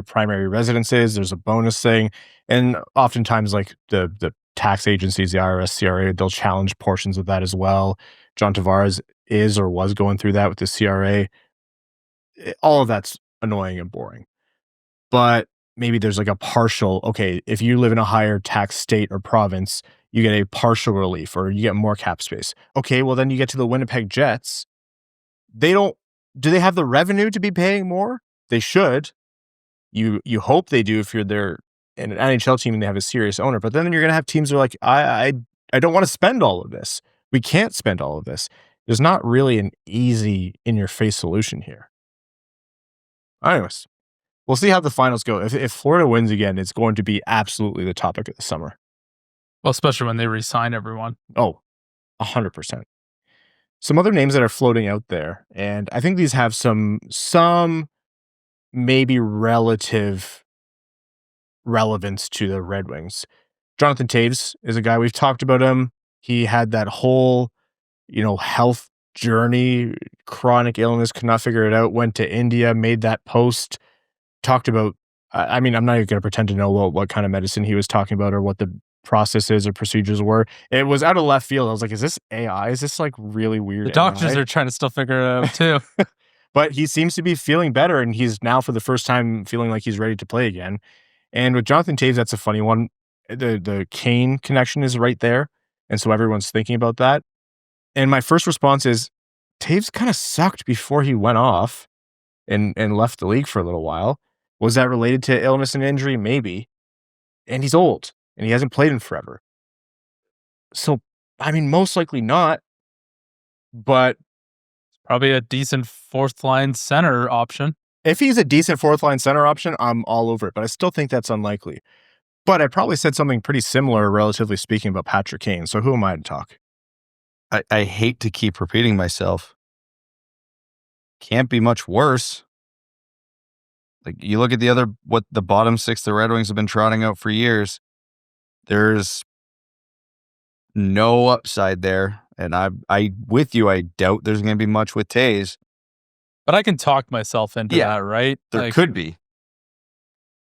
primary residence is, there's a bonus thing. And oftentimes like the tax agencies, the IRS, CRA, they'll challenge portions of that as well. John Tavares is or was going through that with the CRA. All of that's annoying and boring. But maybe there's like a partial, okay, if you live in a higher tax state or province, you get a partial relief or you get more cap space. Okay, well then you get to the Winnipeg Jets. Do they have the revenue to be paying more? They should. You hope they do if you're there in an NHL team and they have a serious owner. But then you're going to have teams that are like, I don't want to spend all of this. We can't spend all of this. There's not really an easy in-your-face solution here. Anyways, we'll see how the finals go. If Florida wins again, it's going to be absolutely the topic of the summer. Well, especially when they re-sign everyone. Oh, 100%. Some other names that are floating out there, and I think these have some maybe relative relevance to the Red Wings. Jonathan Toews is a guy, we've talked about him. He had that whole, health journey, chronic illness, could not figure it out, went to India, made that post, talked about, I'm not even going to pretend to know what kind of medicine he was talking about or what the processes or procedures were. It was out of left field. I was like, is this AI? Is this like really weird? The doctors AI? are trying to still figure it out too. But he seems to be feeling better, and he's now for the first time feeling like he's ready to play again. And with Jonathan Toews, that's a funny one. The Kane connection is right there, and so everyone's thinking about that. And my first response is, Toews kind of sucked before he went off and left the league for a little while. Was that related to illness and injury? Maybe. And he's old, and he hasn't played in forever. So, most likely not. But probably a decent fourth line center option. If he's a decent fourth line center option, I'm all over it, but I still think that's unlikely. But I probably said something pretty similar, relatively speaking, about Patrick Kane. So who am I to talk? I hate to keep repeating myself. Can't be much worse. Like you look at what the bottom six the Red Wings have been trotting out for years. There's no upside there. And I with you, I doubt there's going to be much with Toews. But I can talk myself into that, right? There could be.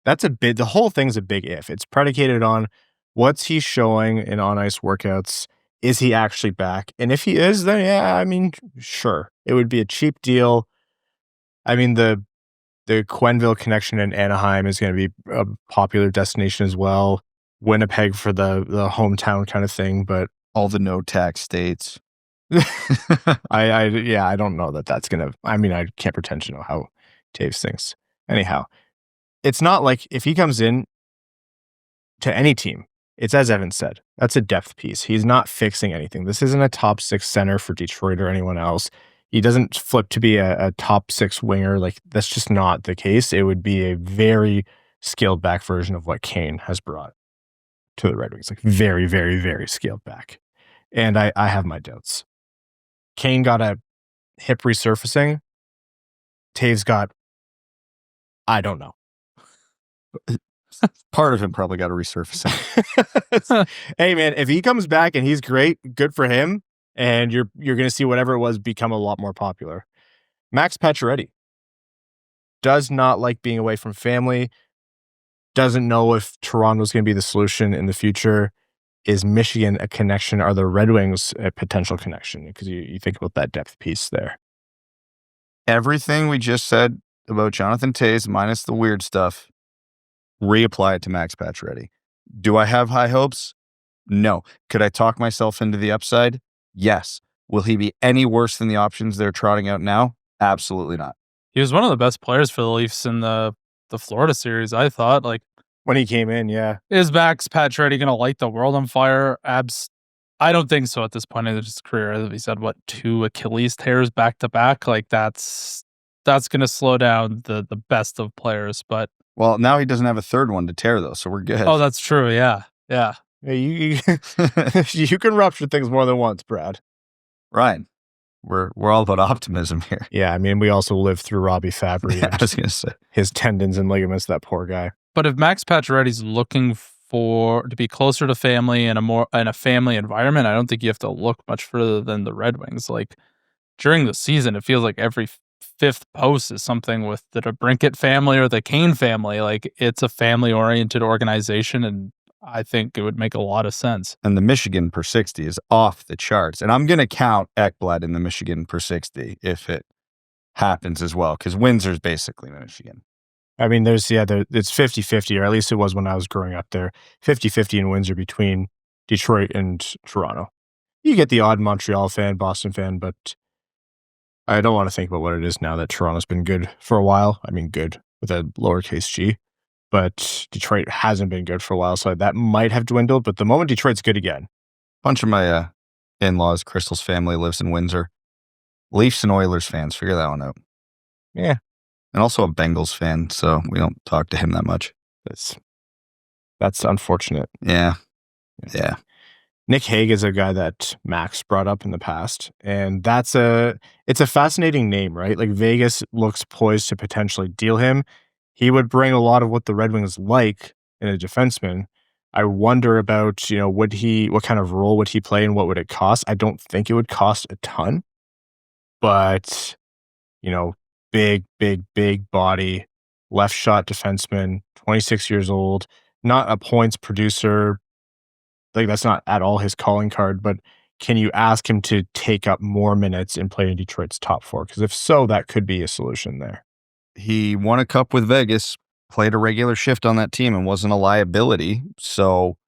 That's the whole thing's a big if. It's predicated on what's he showing in on-ice workouts. Is he actually back? And if he is, then yeah, sure. It would be a cheap deal. The Quenneville connection in Anaheim is going to be a popular destination as well. Winnipeg for the hometown kind of thing, but all the no tax states. I don't know that's gonna. I can't pretend to know how Toews thinks. Anyhow, it's not like if he comes in to any team, it's as Evan said, that's a depth piece. He's not fixing anything. This isn't a top six center for Detroit or anyone else. He doesn't flip to be a top six winger. Like that's just not the case. It would be a very scaled back version of what Kane has brought to the Red Wings. Like very, very, very scaled back. And I have my doubts. Kane got a hip resurfacing. Toews got, I don't know. Part of him probably got to resurface. Hey, man, if he comes back and he's great, good for him. And you're going to see whatever it was become a lot more popular. Max Pacioretty does not like being away from family. Doesn't know if Toronto's going to be the solution in the future. Is Michigan a connection? Are the Red Wings a potential connection? Because you think about that depth piece there. Everything we just said about Jonathan Toews, minus the weird stuff, reapply it to Max Pacioretty. Do I have high hopes? No. Could I talk myself into the upside? Yes. Will he be any worse than the options they're trotting out now? Absolutely not. He was one of the best players for the Leafs in the Florida series, I thought. Like, when he came in, yeah. Is Max Pacioretty going to light the world on fire? I don't think so at this point in his career. He said, 2 Achilles tears back to back? Like, that's going to slow down the best of players. But well, now he doesn't have a third one to tear, though, so we're good. Oh, that's true. Yeah. Yeah, you can rupture things more than once, Brad. Ryan, we're all about optimism here. Yeah, I mean, we also lived through Robbie Fabry. I was going to say. His tendons and ligaments, that poor guy. But if Max Pacioretty's looking to be closer to family in a family environment, I don't think you have to look much further than the Red Wings. Like, during the season, it feels like every fifth post is something with the DeBrincat family or the Kane family. Like, it's a family-oriented organization, and I think it would make a lot of sense. And the Michigan per 60 is off the charts. And I'm going to count Ekblad in the Michigan per 60 if it happens as well, because Windsor's basically Michigan. I mean, it's 50-50, or at least it was when I was growing up there. 50-50 in Windsor between Detroit and Toronto. You get the odd Montreal fan, Boston fan, but I don't want to think about what it is now that Toronto's been good for a while. I mean, good with a lowercase g. But Detroit hasn't been good for a while, so that might have dwindled. But the moment Detroit's good again. A bunch of my in-laws, Crystal's family lives in Windsor. Leafs and Oilers fans, figure that one out. Yeah. And also a Bengals fan, so we don't talk to him that much. That's unfortunate. Yeah. Nic Hague is a guy that Max brought up in the past, and it's a fascinating name, right? Like, Vegas looks poised to potentially deal him. He would bring a lot of what the Red Wings like in a defenseman. I wonder about, what kind of role would he play and what would it cost? I don't think it would cost a ton, but, big body, left shot defenseman, 26 years old, not a points producer. Like, that's not at all his calling card, but can you ask him to take up more minutes and play in Detroit's top 4? Because if so, that could be a solution there. He won a cup with Vegas, played a regular shift on that team, and wasn't a liability. So,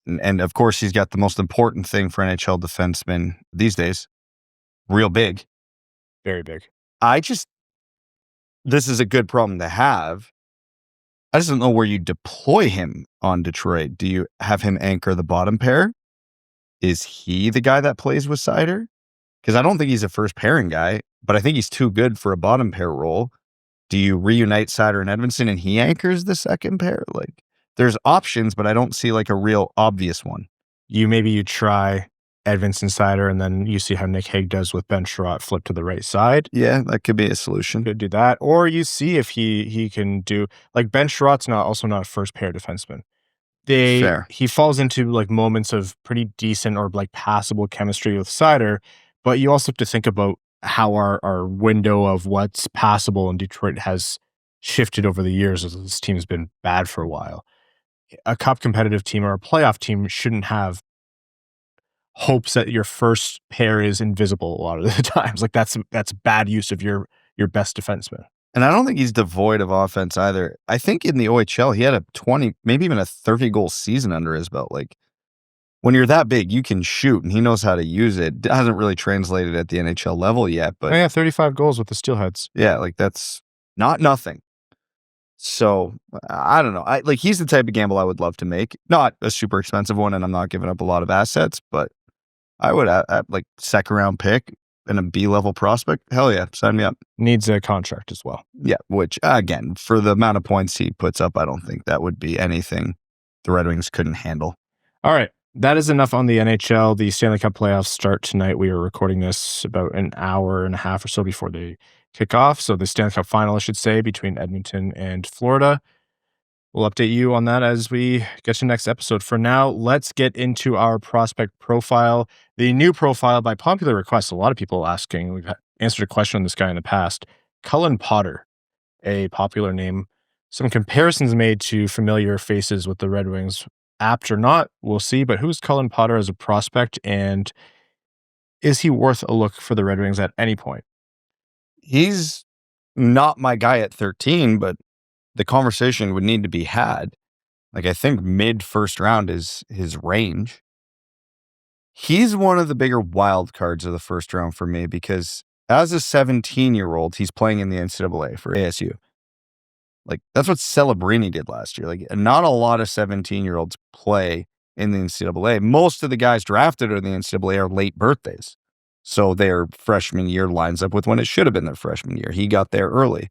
and of course, he's got the most important thing for NHL defensemen these days, real big. Very big. This is a good problem to have. I just don't know where you deploy him on Detroit. Do you have him anchor the bottom pair? Is he the guy that plays with Seider? Because I don't think he's a first pairing guy, but I think he's too good for a bottom pair role. Do you reunite Seider and Edvinsson and he anchors the second pair? Like, there's options, but I don't see like a real obvious one. You try Edvinsson, Seider, and then you see how Nic Hague does with Ben Sherratt, flip to the right side. Yeah, that could be a solution. Could do that. Or you see if he can do, like, Ben Sherratt's also not a first pair defenseman. Fair. He falls into like moments of pretty decent or like passable chemistry with Seider, but you also have to think about how our window of what's passable in Detroit has shifted over the years as this team has been bad for a while. A cup competitive team or a playoff team shouldn't have hopes that your first pair is invisible a lot of the times. Like, that's bad use of your best defenseman. And I don't think he's devoid of offense either. I think in the OHL, he had a 20, maybe even a 30-goal season under his belt. Like, when you're that big, you can shoot, and he knows how to use it. It hasn't really translated at the NHL level yet, but... Oh, yeah, 35 goals with the Steelheads. Yeah, like, that's not nothing. So, I don't know. He's the type of gamble I would love to make. Not a super expensive one, and I'm not giving up a lot of assets, but I would, second-round pick and a B-level prospect. Hell yeah, sign me up. Needs a contract as well. Yeah, which, again, for the amount of points he puts up, I don't think that would be anything the Red Wings couldn't handle. All right. That is enough on the NHL. The Stanley Cup playoffs start tonight. We are recording this about an hour and a half or so before they kick off. So the Stanley Cup final, I should say, between Edmonton and Florida. We'll update you on that as we get to next episode. For now, let's get into our prospect profile. The new profile, by popular request, a lot of people asking. We've answered a question on this guy in the past. Cullen Potter, a popular name. Some comparisons made to familiar faces with the Red Wings. Apt or not, we'll see. But who's Cullen Potter as a prospect, and is he worth a look for the Red Wings at any point? He's not my guy at 13, but the conversation would need to be had. Like, I think mid first round is his range. He's one of the bigger wild cards of the first round for me because as a 17-year-old, he's playing in the NCAA for ASU. Like, that's what Celebrini did last year. Like, not a lot of 17-year-olds play in the NCAA. Most of the guys drafted in the NCAA are late birthdays. So their freshman year lines up with when it should have been their freshman year. He got there early.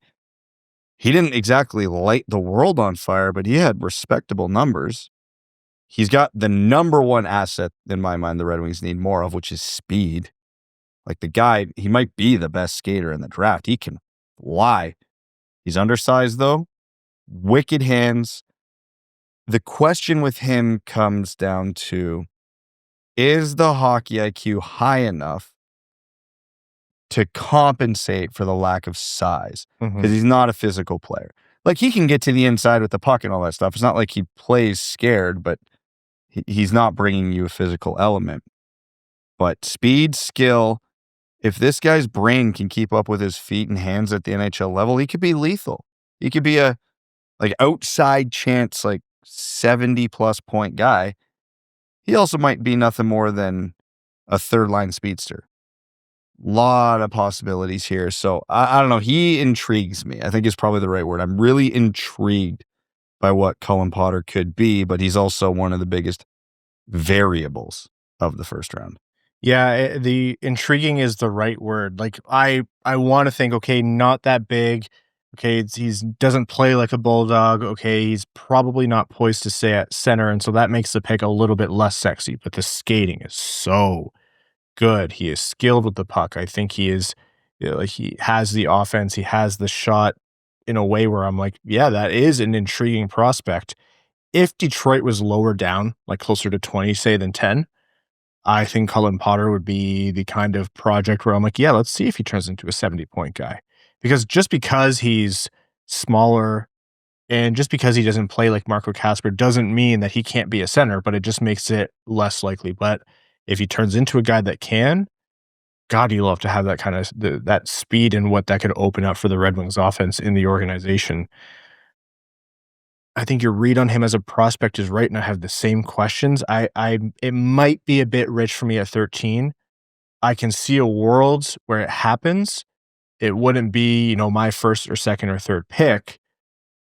He didn't exactly light the world on fire, but he had respectable numbers. He's got the number one asset, in my mind, the Red Wings need more of, which is speed. Like, the guy, he might be the best skater in the draft. He can fly. He's undersized, though. Wicked hands. The question with him comes down to, is the hockey IQ high enough to compensate for the lack of size? Because he's not a physical player. Like, he can get to the inside with the puck and all that stuff. It's not like he plays scared, but he's not bringing you a physical element. But speed, skill, if this guy's brain can keep up with his feet and hands at the NHL level, he could be lethal. He could be a outside chance, 70-plus point guy. He also might be nothing more than a third-line speedster. Lot of possibilities here. So, I don't know. He intrigues me. I think is probably the right word. I'm really intrigued by what Cullen Potter could be, but he's also one of the biggest variables of the first round. Yeah, the intriguing is the right word. Like, I want to think, okay, not that big. Okay, he's doesn't play like a bulldog. Okay, he's probably not poised to stay at center, and so that makes the pick a little bit less sexy. But the skating is so good. He is skilled with the puck. I think he is, he has the offense. He has the shot in a way where I'm like, yeah, that is an intriguing prospect. If Detroit was lower down, like closer to 20, say, than 10, I think Cullen Potter would be the kind of project where I'm like, yeah, let's see if he turns into a 70-point guy. Because just because he's smaller and just because he doesn't play like Marco Kasper doesn't mean that he can't be a center, but it just makes it less likely. But if he turns into a guy that can, God, you love to have that kind of that speed and what that could open up for the Red Wings offense in the organization. I think your read on him as a prospect is right, and I have the same questions. It might be a bit rich for me at 13. I can see a world where it happens. It wouldn't be, my first or second or third pick,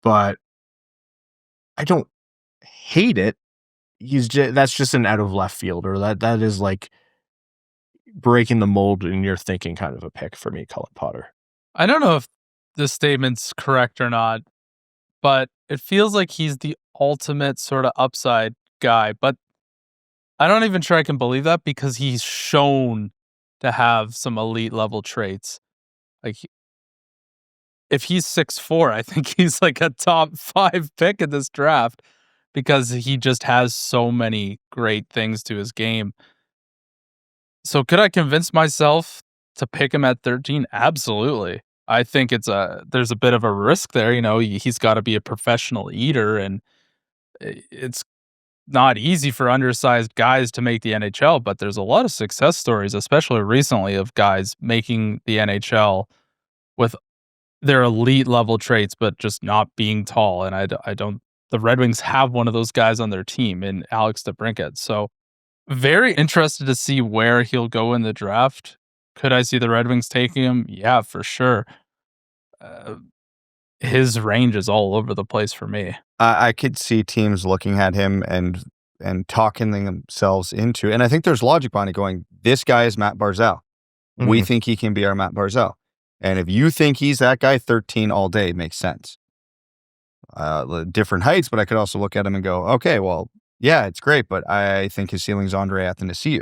but I don't hate it. That's just an out of left field, or that is like breaking the mold in your thinking kind of a pick for me, Cullen Potter. I don't know if this statement's correct or not, but it feels like he's the ultimate sort of upside guy. But I don't even sure I can believe that because he's shown to have some elite level traits. Like, if he's 6'4", I think he's like a top 5 pick in this draft because he just has so many great things to his game. So could I convince myself to pick him at 13? Absolutely. I think there's a bit of a risk there. He's got to be a professional eater, and it's not easy for undersized guys to make the NHL, but there's a lot of success stories, especially recently, of guys making the NHL with their elite level traits, but just not being tall. And I don't, the Red Wings have one of those guys on their team in Alex DeBrincat. So very interested to see where he'll go in the draft. Could I see the Red Wings taking him? Yeah, for sure. His range is all over the place for me. I could see teams looking at him and talking themselves into, and I think there's logic behind it going, this guy is Matt Barzal. Mm-hmm. We think he can be our Matt Barzal. And if you think he's that guy, 13 all day makes sense. Different heights, but I could also look at him and go, okay, well, yeah, it's great, but I think his ceiling's Andre Athanasiou.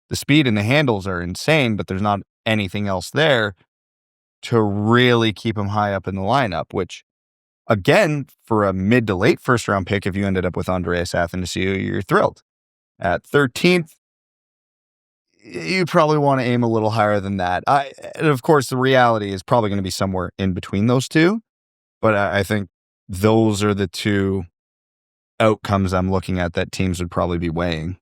The speed and the handles are insane, but there's not anything else there to really keep him high up in the lineup, which again, for a mid to late first round pick, if you ended up with Andreas Athanasiou, you're thrilled. At 13th, you probably want to aim a little higher than that. And of course, the reality is probably going to be somewhere in between those two. But I think those are the two outcomes I'm looking at that teams would probably be weighing.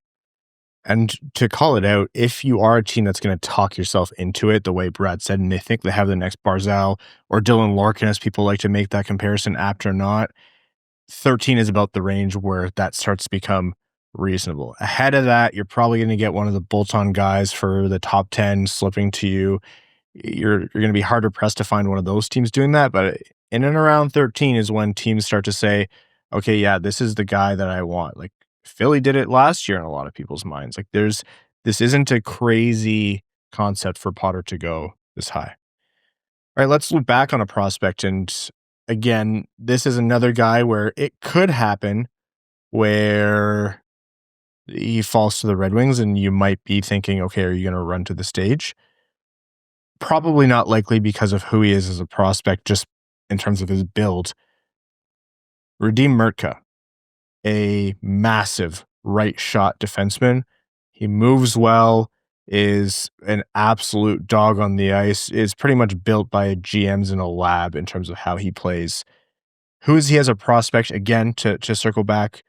And to call it out, if you are a team that's going to talk yourself into it, the way Brad said, and they think they have the next Barzal or Dylan Larkin, as people like to make that comparison, apt or not, 13 is about the range where that starts to become reasonable. Ahead of that, you're probably going to get one of the bolt-on guys for the top 10 slipping to you. You're going to be harder pressed to find one of those teams doing that, but in and around 13 is when teams start to say, okay, yeah, this is the guy that I want. Like Philly did it last year in a lot of people's minds. Like this isn't a crazy concept for Potter to go this high. All right, let's look back on a prospect. And again, this is another guy where it could happen where he falls to the Red Wings and you might be thinking, okay, are you going to run to the stage? Probably not likely because of who he is as a prospect, just in terms of his build. Radim Mrtka, a massive right shot defenseman. He moves well, is an absolute dog on the ice, is pretty much built by GMs in a lab in terms of how he plays. Who is he as a prospect? Again, to circle back,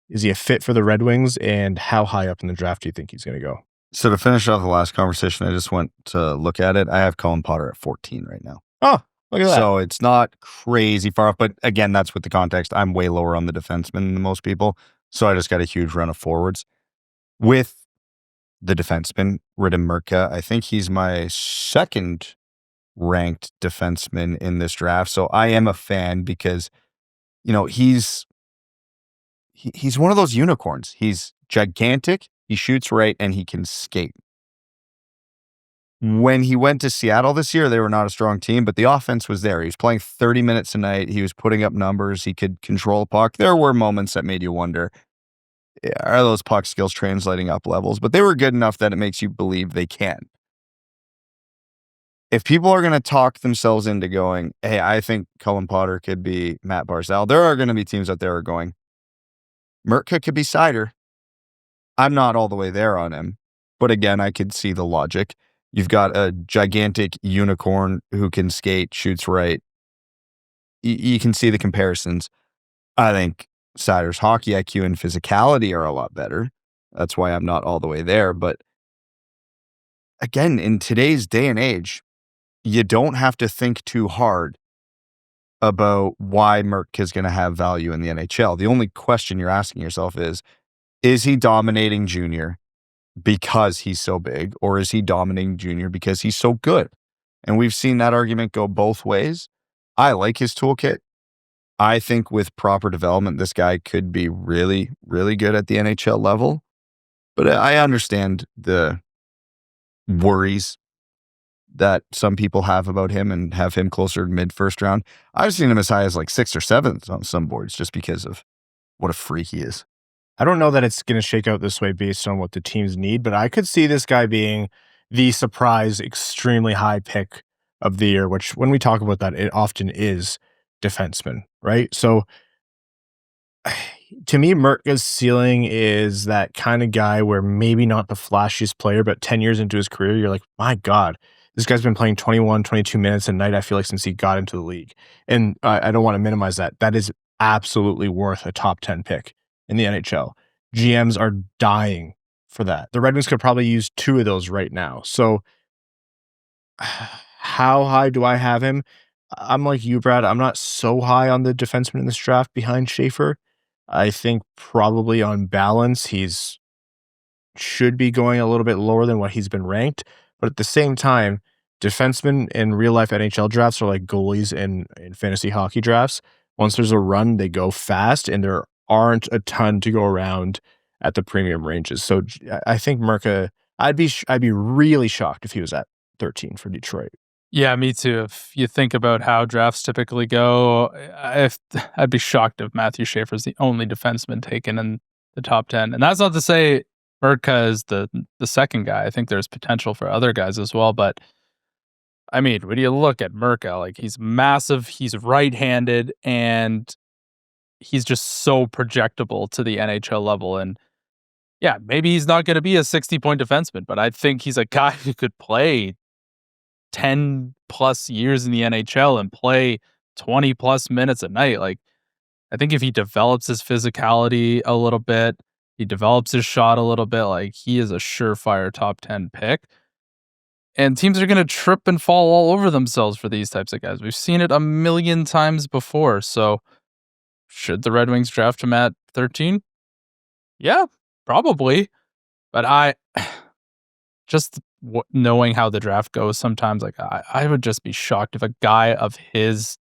is he a fit for the Red Wings, and how high up in the draft do you think he's going to go? So to finish off the last conversation, I just went to look at it. I have Colin Potter at 14 right now. Oh, look at that. So it's not crazy far off, but again, that's with the context. I'm way lower on the defenseman than most people, so I just got a huge run of forwards. With the defenseman, Radim Mrtka, I think he's my second ranked defenseman in this draft. So I am a fan because, he's one of those unicorns. He's gigantic, he shoots right, and he can skate. When he went to Seattle this year, they were not a strong team, but the offense was there. He was playing 30 minutes a night. He was putting up numbers. He could control a puck. There were moments that made you wonder, are those puck skills translating up levels? But they were good enough that it makes you believe they can. If people are going to talk themselves into going, hey, I think Colin Potter could be Matt Barzal, there are going to be teams out there who are going, Mrtka could be Seider. I'm not all the way there on him. But again, I could see the logic. You've got a gigantic unicorn who can skate, shoots right. You can see the comparisons. I think Seider's hockey IQ and physicality are a lot better. That's why I'm not all the way there. But again, in today's day and age, you don't have to think too hard about why Mrtka is going to have value in the NHL. The only question you're asking yourself is he dominating junior because he's so big, or is he dominating junior because he's so good? And we've seen that argument go both ways. I like his toolkit. I think with proper development, this guy could be really, really good at the NHL level. But I understand the worries that some people have about him and have him closer to mid-first round. I've seen him as high as like 6th or 7th on some boards just because of what a freak he is. I don't know that it's going to shake out this way based on what the teams need, but I could see this guy being the surprise, extremely high pick of the year, which when we talk about that, it often is defenseman, right? So to me, Mrtka's ceiling is that kind of guy where maybe not the flashiest player, but 10 years into his career, you're like, my God, this guy's been playing 21, 22 minutes a night, I feel like, since he got into the league. And I don't want to minimize that. That is absolutely worth a top 10 pick in the NHL. GMs are dying for that. The Red Wings could probably use 2 of those right now. So how high do I have him? I'm like you, Brad. I'm not so high on the defenseman in this draft behind Schaefer. I think probably on balance, he's should be going a little bit lower than what he's been ranked. But at the same time, defensemen in real life NHL drafts are like goalies in fantasy hockey drafts. Once there's a run, they go fast, and there aren't a ton to go around at the premium ranges. So I think Mrtka, I'd be really shocked if he was at 13 for Detroit. Yeah, me too. If you think about how drafts typically go, I'd be shocked if Matthew Schaefer's the only defenseman taken in the top 10. And that's not to say Mrtka is the second guy. I think there's potential for other guys as well. But I mean, when you look at Merca, like he's massive, he's right-handed, and he's just so projectable to the NHL level. And yeah, maybe he's not going to be a 60-point defenseman, but I think he's a guy who could play 10 plus years in the NHL and play 20 plus minutes a night. Like, I think if he develops his physicality a little bit, he develops his shot a little bit, like he is a surefire top 10 pick. And teams are going to trip and fall all over themselves for these types of guys. We've seen it a million times before. So should the Red Wings draft him at 13? Yeah, probably. But I just knowing how the draft goes sometimes, like I would just be shocked if a guy of his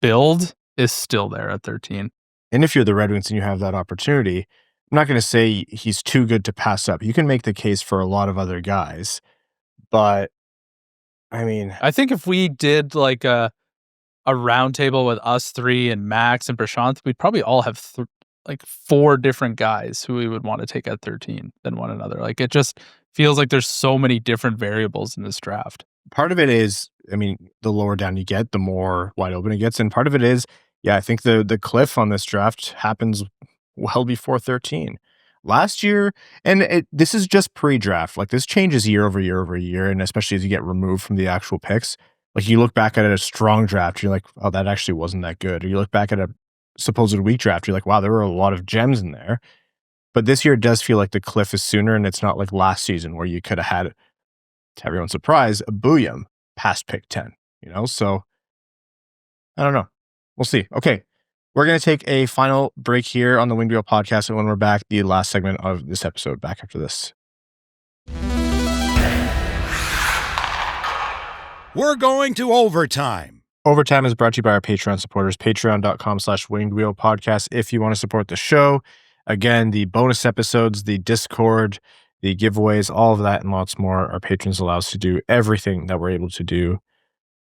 build is still there at 13. And if you're the Red Wings and you have that opportunity, I'm not going to say he's too good to pass up. You can make the case for a lot of other guys. But, I mean... I think if we did like a roundtable with us three and Max and Prashant, we'd probably all have like 4 different guys who we would want to take at 13 than one another. Like, it just feels like there's so many different variables in this draft. Part of it is, I mean, the lower down you get, the more wide open it gets. And part of it is, yeah, I think the cliff on this draft happens well before 13. Last year, and this is just pre-draft, like this changes year over year over year, and especially as you get removed from the actual picks. Like you look back at a strong draft, you're like, oh, that actually wasn't that good. Or you look back at a supposed weak draft, you're like, wow, there were a lot of gems in there. But this year it does feel like the cliff is sooner, and it's not like last season where you could have had, to everyone's surprise, a Booyam past pick 10, you know? So, I don't know. We'll see. Okay. We're going to take a final break here on the Winged Wheel podcast. And when we're back, the last segment of this episode, back after this. We're going to overtime. Overtime is brought to you by our Patreon supporters, patreon.com/Winged Wheel podcast. If you want to support the show, again, the bonus episodes, the Discord, the giveaways, all of that and lots more, our patrons allow us to do everything that we're able to do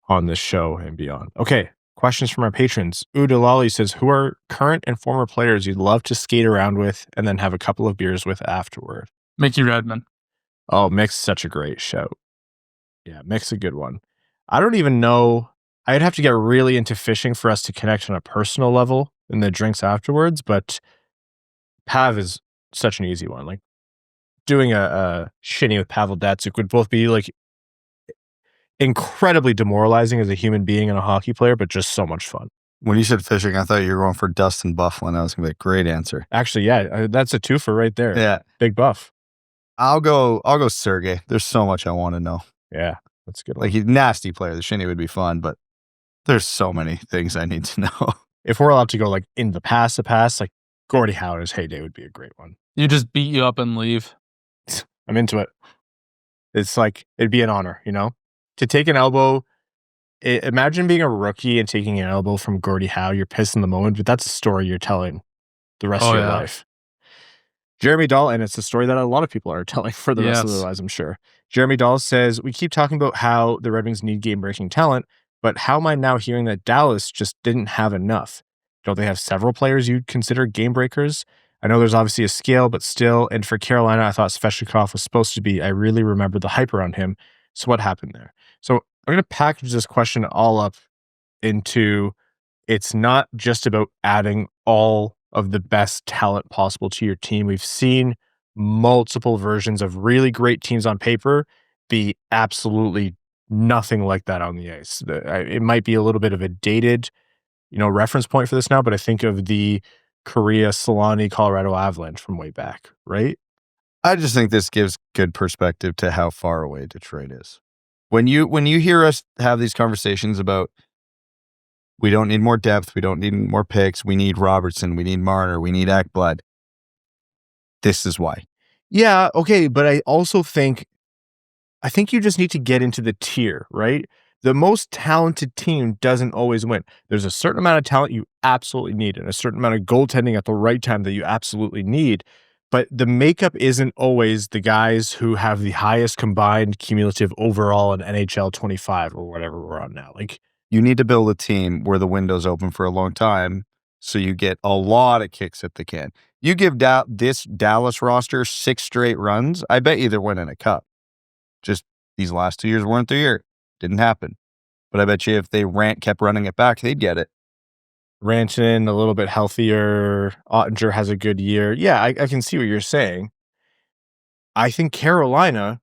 on this show and beyond. Okay. Questions from our patrons. Udalali says, who are current and former players you'd love to skate around with and then have a couple of beers with afterward? Mickey Redmond. Oh, Mick's such a great shout. Yeah, Mick's a good one. I don't even know. I'd have to get really into fishing for us to connect on a personal level in the drinks afterwards, but Pav is such an easy one. Like doing a shinny with Pavel Datsyuk would both be like incredibly demoralizing as a human being and a hockey player, but just so much fun. When you said fishing, I thought you were going for Dustin Byfuglien. I was going to be a great answer. Actually, yeah, that's a twofer right there. Yeah. Big buff. I'll go Sergey. There's so much I want to know. Yeah, that's a good. Like he's a nasty player. The shinny would be fun, but there's so many things I need to know. If we're allowed to go like in the past, like Gordie Howe's heyday would be a great one. You just beat you up and leave. I'm into it. It's like, it'd be an honor, you know? To take an elbow, imagine being a rookie and taking an elbow from Gordie Howe. You're pissed in the moment, but that's a story you're telling the rest of your life. Jeremy Dahl, and it's a story that a lot of people are telling for the rest of their lives, I'm sure. Jeremy Dahl says, we keep talking about how the Red Wings need game-breaking talent, but how am I now hearing that Dallas just didn't have enough? Don't they have several players you'd consider game breakers? I know there's obviously a scale, but still. And for Carolina, I thought Svechnikov was supposed to be. I really remember the hype around him. So what happened there? So I'm going to package this question all up into, it's not just about adding all of the best talent possible to your team. We've seen multiple versions of really great teams on paper be absolutely nothing like that on the ice. It might be a little bit of a dated, reference point for this now, but I think of the Korea, Solani, Colorado Avalanche from way back, right? I just think this gives good perspective to how far away Detroit is. When you hear us have these conversations about we don't need more depth, we don't need more picks, we need Robertson, we need Marner, we need Ekblad, this is why. Yeah, okay, but I also think you just need to get into the tier, right? The most talented team doesn't always win. There's a certain amount of talent you absolutely need and a certain amount of goaltending at the right time that you absolutely need. But the makeup isn't always the guys who have the highest combined cumulative overall in NHL 25 or whatever we're on now. Like, you need to build a team where the window's open for a long time so you get a lot of kicks at the can. You give this Dallas roster 6 straight runs, I bet you they're winning a cup. Just these last 2 years weren't the year. Didn't happen. But I bet you if they kept running it back, they'd get it. Rantanen a little bit healthier. Ottinger has a good year. Yeah, I can see what you're saying. I think Carolina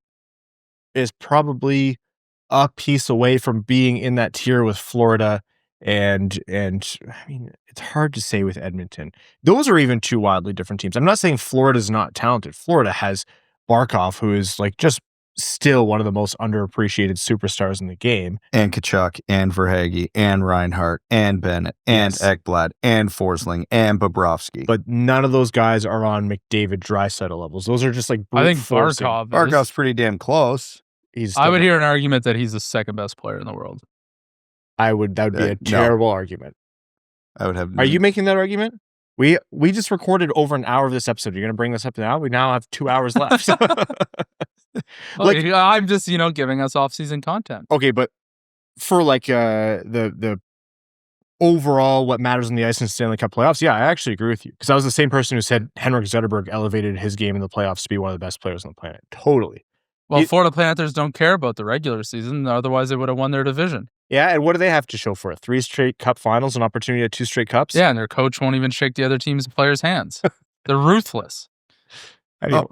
is probably a piece away from being in that tier with Florida and I mean, it's hard to say with Edmonton. Those are even two wildly different teams. I'm not saying Florida's not talented. Florida has Barkov, who is like just still one of the most underappreciated superstars in the game. And Tkachuk, and Verhaeghe, and Reinhart, and Bennett, and Ekblad, and Forsling, and Bobrovsky. But none of those guys are on McDavid Draisaitl levels. Those are just like I think forcing. Barkov's pretty damn close. I would hear an argument that he's the second best player in the world. That would be a terrible argument. I would have. Are you making that argument? We just recorded over an hour of this episode. You're going to bring this up now? We now have 2 hours left. Like, I'm just, giving us off-season content. Okay, but for like the overall what matters on the ice in Stanley Cup playoffs, yeah, I actually agree with you. Because I was the same person who said Henrik Zetterberg elevated his game in the playoffs to be one of the best players on the planet. Totally. Well, Florida Panthers don't care about the regular season. Otherwise, they would have won their division. Yeah, and what do they have to show for it? 3 straight Cup finals, an opportunity at 2 straight Cups? Yeah, and their coach won't even shake the other team's players' hands. They're ruthless. I mean,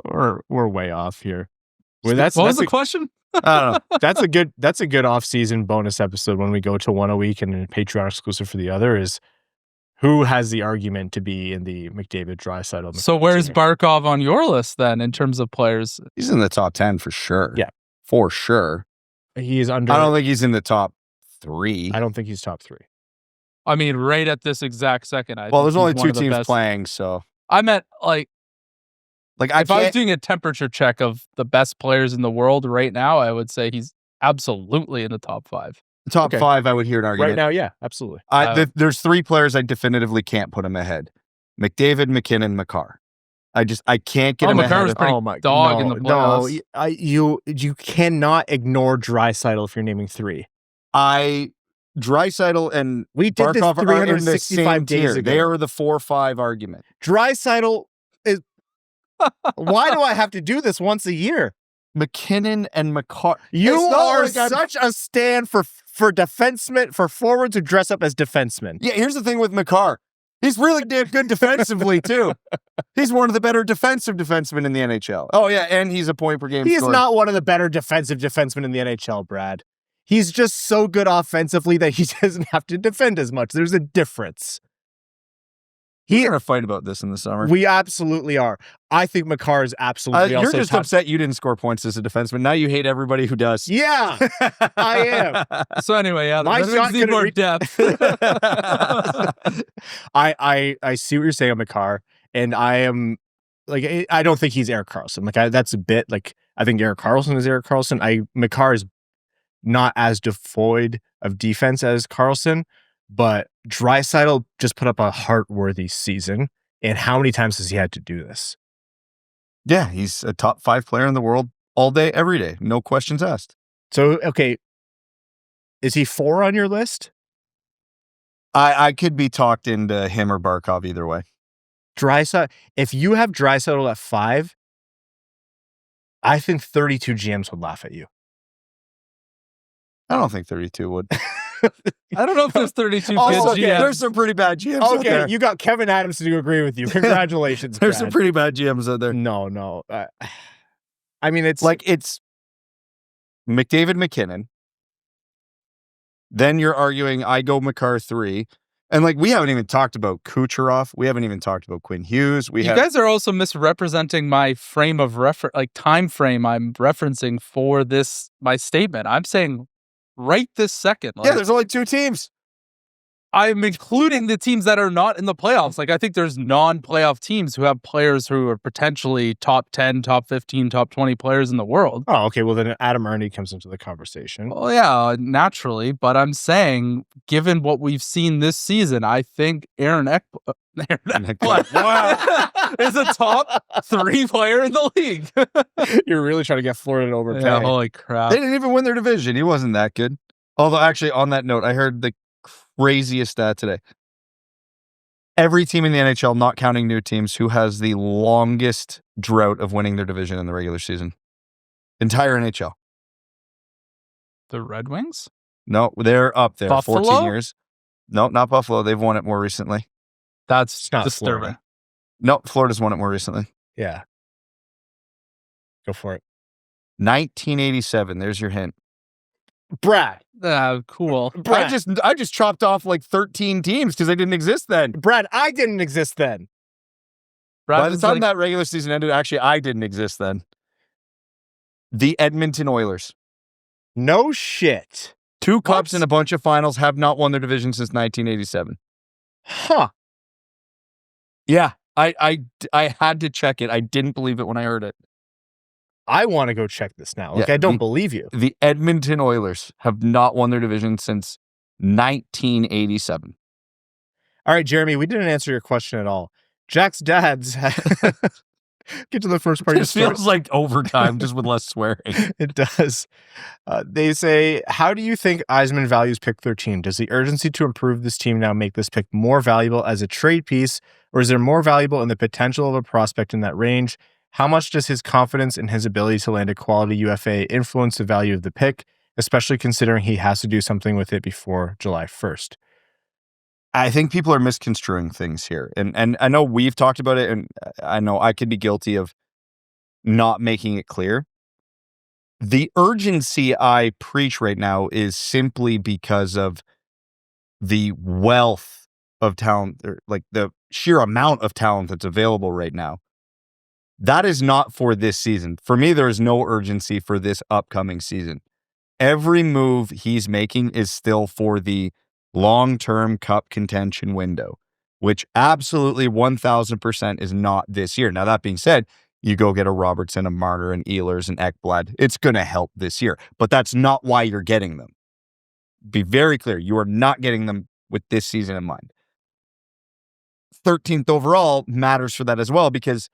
we're way off here. What was the question? I don't know. That's a good off-season bonus episode when we go to one a week and a Patreon exclusive for the other is who has the argument to be in the McDavid Draisaitl. So where's Barkov on your list then in terms of players? He's in the top 10 for sure. Yeah. For sure. He's under. I don't think he's in the top 3. I don't think he's top 3. I mean, right at this exact second. Well, there's only 2 teams playing, so. I meant if I was doing a temperature check of the best players in the world right now, I would say he's absolutely in the top 5. The top 5, I would hear an argument. Right now, yeah, absolutely. There's 3 players I definitively can't put him ahead. McDavid, McKinnon, Makar. I can't get him ahead. Makar's pretty dog in the playoffs. No, you cannot ignore Draisaitl if you're naming 3. Draisaitl and we did Barkov this are in the 365 same days tier. ago. They are the 4-5 argument. Draisaitl is. Why do I have to do this once a year? McKinnon and Makar. You are such a stand for defensemen, for forwards who dress up as defensemen. Yeah, here's the thing with Makar. He's really damn good defensively, too. He's one of the better defensive defensemen in the NHL. Oh, yeah, and he's a point per game He's scorer. not one of the better defensive defensemen in the NHL, Brad. He's just so good offensively that he doesn't have to defend as much. There's a difference. We're going to fight about this in the summer. We absolutely are. I think Makar is absolutely You're just upset you didn't score points as a defenseman. Now you hate everybody who does. Yeah, I am. So anyway, yeah, my shot need more depth. I see what you're saying on Makar, and I am like, I don't think he's Erik Karlsson. Like that's a bit like, I think Erik Karlsson is Erik Karlsson. Makar is not as devoid of defense as Karlsson. But Draisaitl just put up a heart-worthy season. And how many times has he had to do this? Yeah, he's a top 5 player in the world all day, every day. No questions asked. So, okay. Is he 4 on your list? I could be talked into him or Barkov either way. Draisaitl. If you have Draisaitl at 5, I think 32 GMs would laugh at you. I don't think 32 would. I don't know if there's 32 also, good GMs. There's some pretty bad GMs out there. Okay, you got Kevin Adams to agree with you. Congratulations, There's Brad. some pretty bad GMs out there. No. I mean, it's McDavid, McKinnon. Then you're arguing I go Makar 3. And we haven't even talked about Kucherov. We haven't even talked about Quinn Hughes. You guys are also misrepresenting my frame of reference, time frame I'm referencing for my statement. I'm saying right this second. There's only 2 teams. I'm including the teams that are not in the playoffs. I think there's non-playoff teams who have players who are potentially top 10, top 15, top 20 players in the world. Oh, okay. Well, then Adam Ernie comes into the conversation. Well, yeah, naturally. But I'm saying, given what we've seen this season, I think Aaron Ekblad is a top 3 player in the league. You're really trying to get Florida to overpay. Yeah, holy crap. They didn't even win their division. He wasn't that good. Although, actually, on that note, I heard the craziest stat today. Every team in the NHL, not counting new teams, who has the longest drought of winning their division in the regular season. Entire NHL. The Red Wings? No, they're up there. Buffalo? 14 years. No, not Buffalo. They've won it more recently. That's not disturbing. Florida. No, Florida's won it more recently. Yeah. Go for it. 1987. There's your hint. Brad. Cool. Brad. I just chopped off like 13 teams because they didn't exist then. Brad, I didn't exist then. Brad By the was time like, that regular season ended, actually, I didn't exist then. The Edmonton Oilers. No shit. 2 cups What? and a bunch of finals, have not won their division since 1987. Huh. Yeah, I had to check it. I didn't believe it when I heard it. I want to go check this now. Like, Yeah, I don't believe you. The Edmonton Oilers have not won their division since 1987. All right, Jeremy, we didn't answer your question at all. Jack's dad's. Get to the first part of the It story. feels like overtime, just with less swearing. It does. They say, how do you think Yzerman values pick 13? Does the urgency to improve this team now make this pick more valuable as a trade piece, or is there more valuable in the potential of a prospect in that range? How much does his confidence in his ability to land a quality UFA influence the value of the pick, especially considering he has to do something with it before July 1st? I think people are misconstruing things here. And I know we've talked about it, and I know I could be guilty of not making it clear. The urgency I preach right now is simply because of the wealth of talent, or like the sheer amount of talent that's available right now. That is not for this season. For me, there is no urgency for this upcoming season. Every move he's making is still for the long-term cup contention window, which absolutely 1,000% is not this year. Now, that being said, you go get a Robertson, a Marner, an Ehlers, an Ekblad. It's going to help this year, but that's not why you're getting them. Be very clear. You are not getting them with this season in mind. 13th overall matters for that as well, because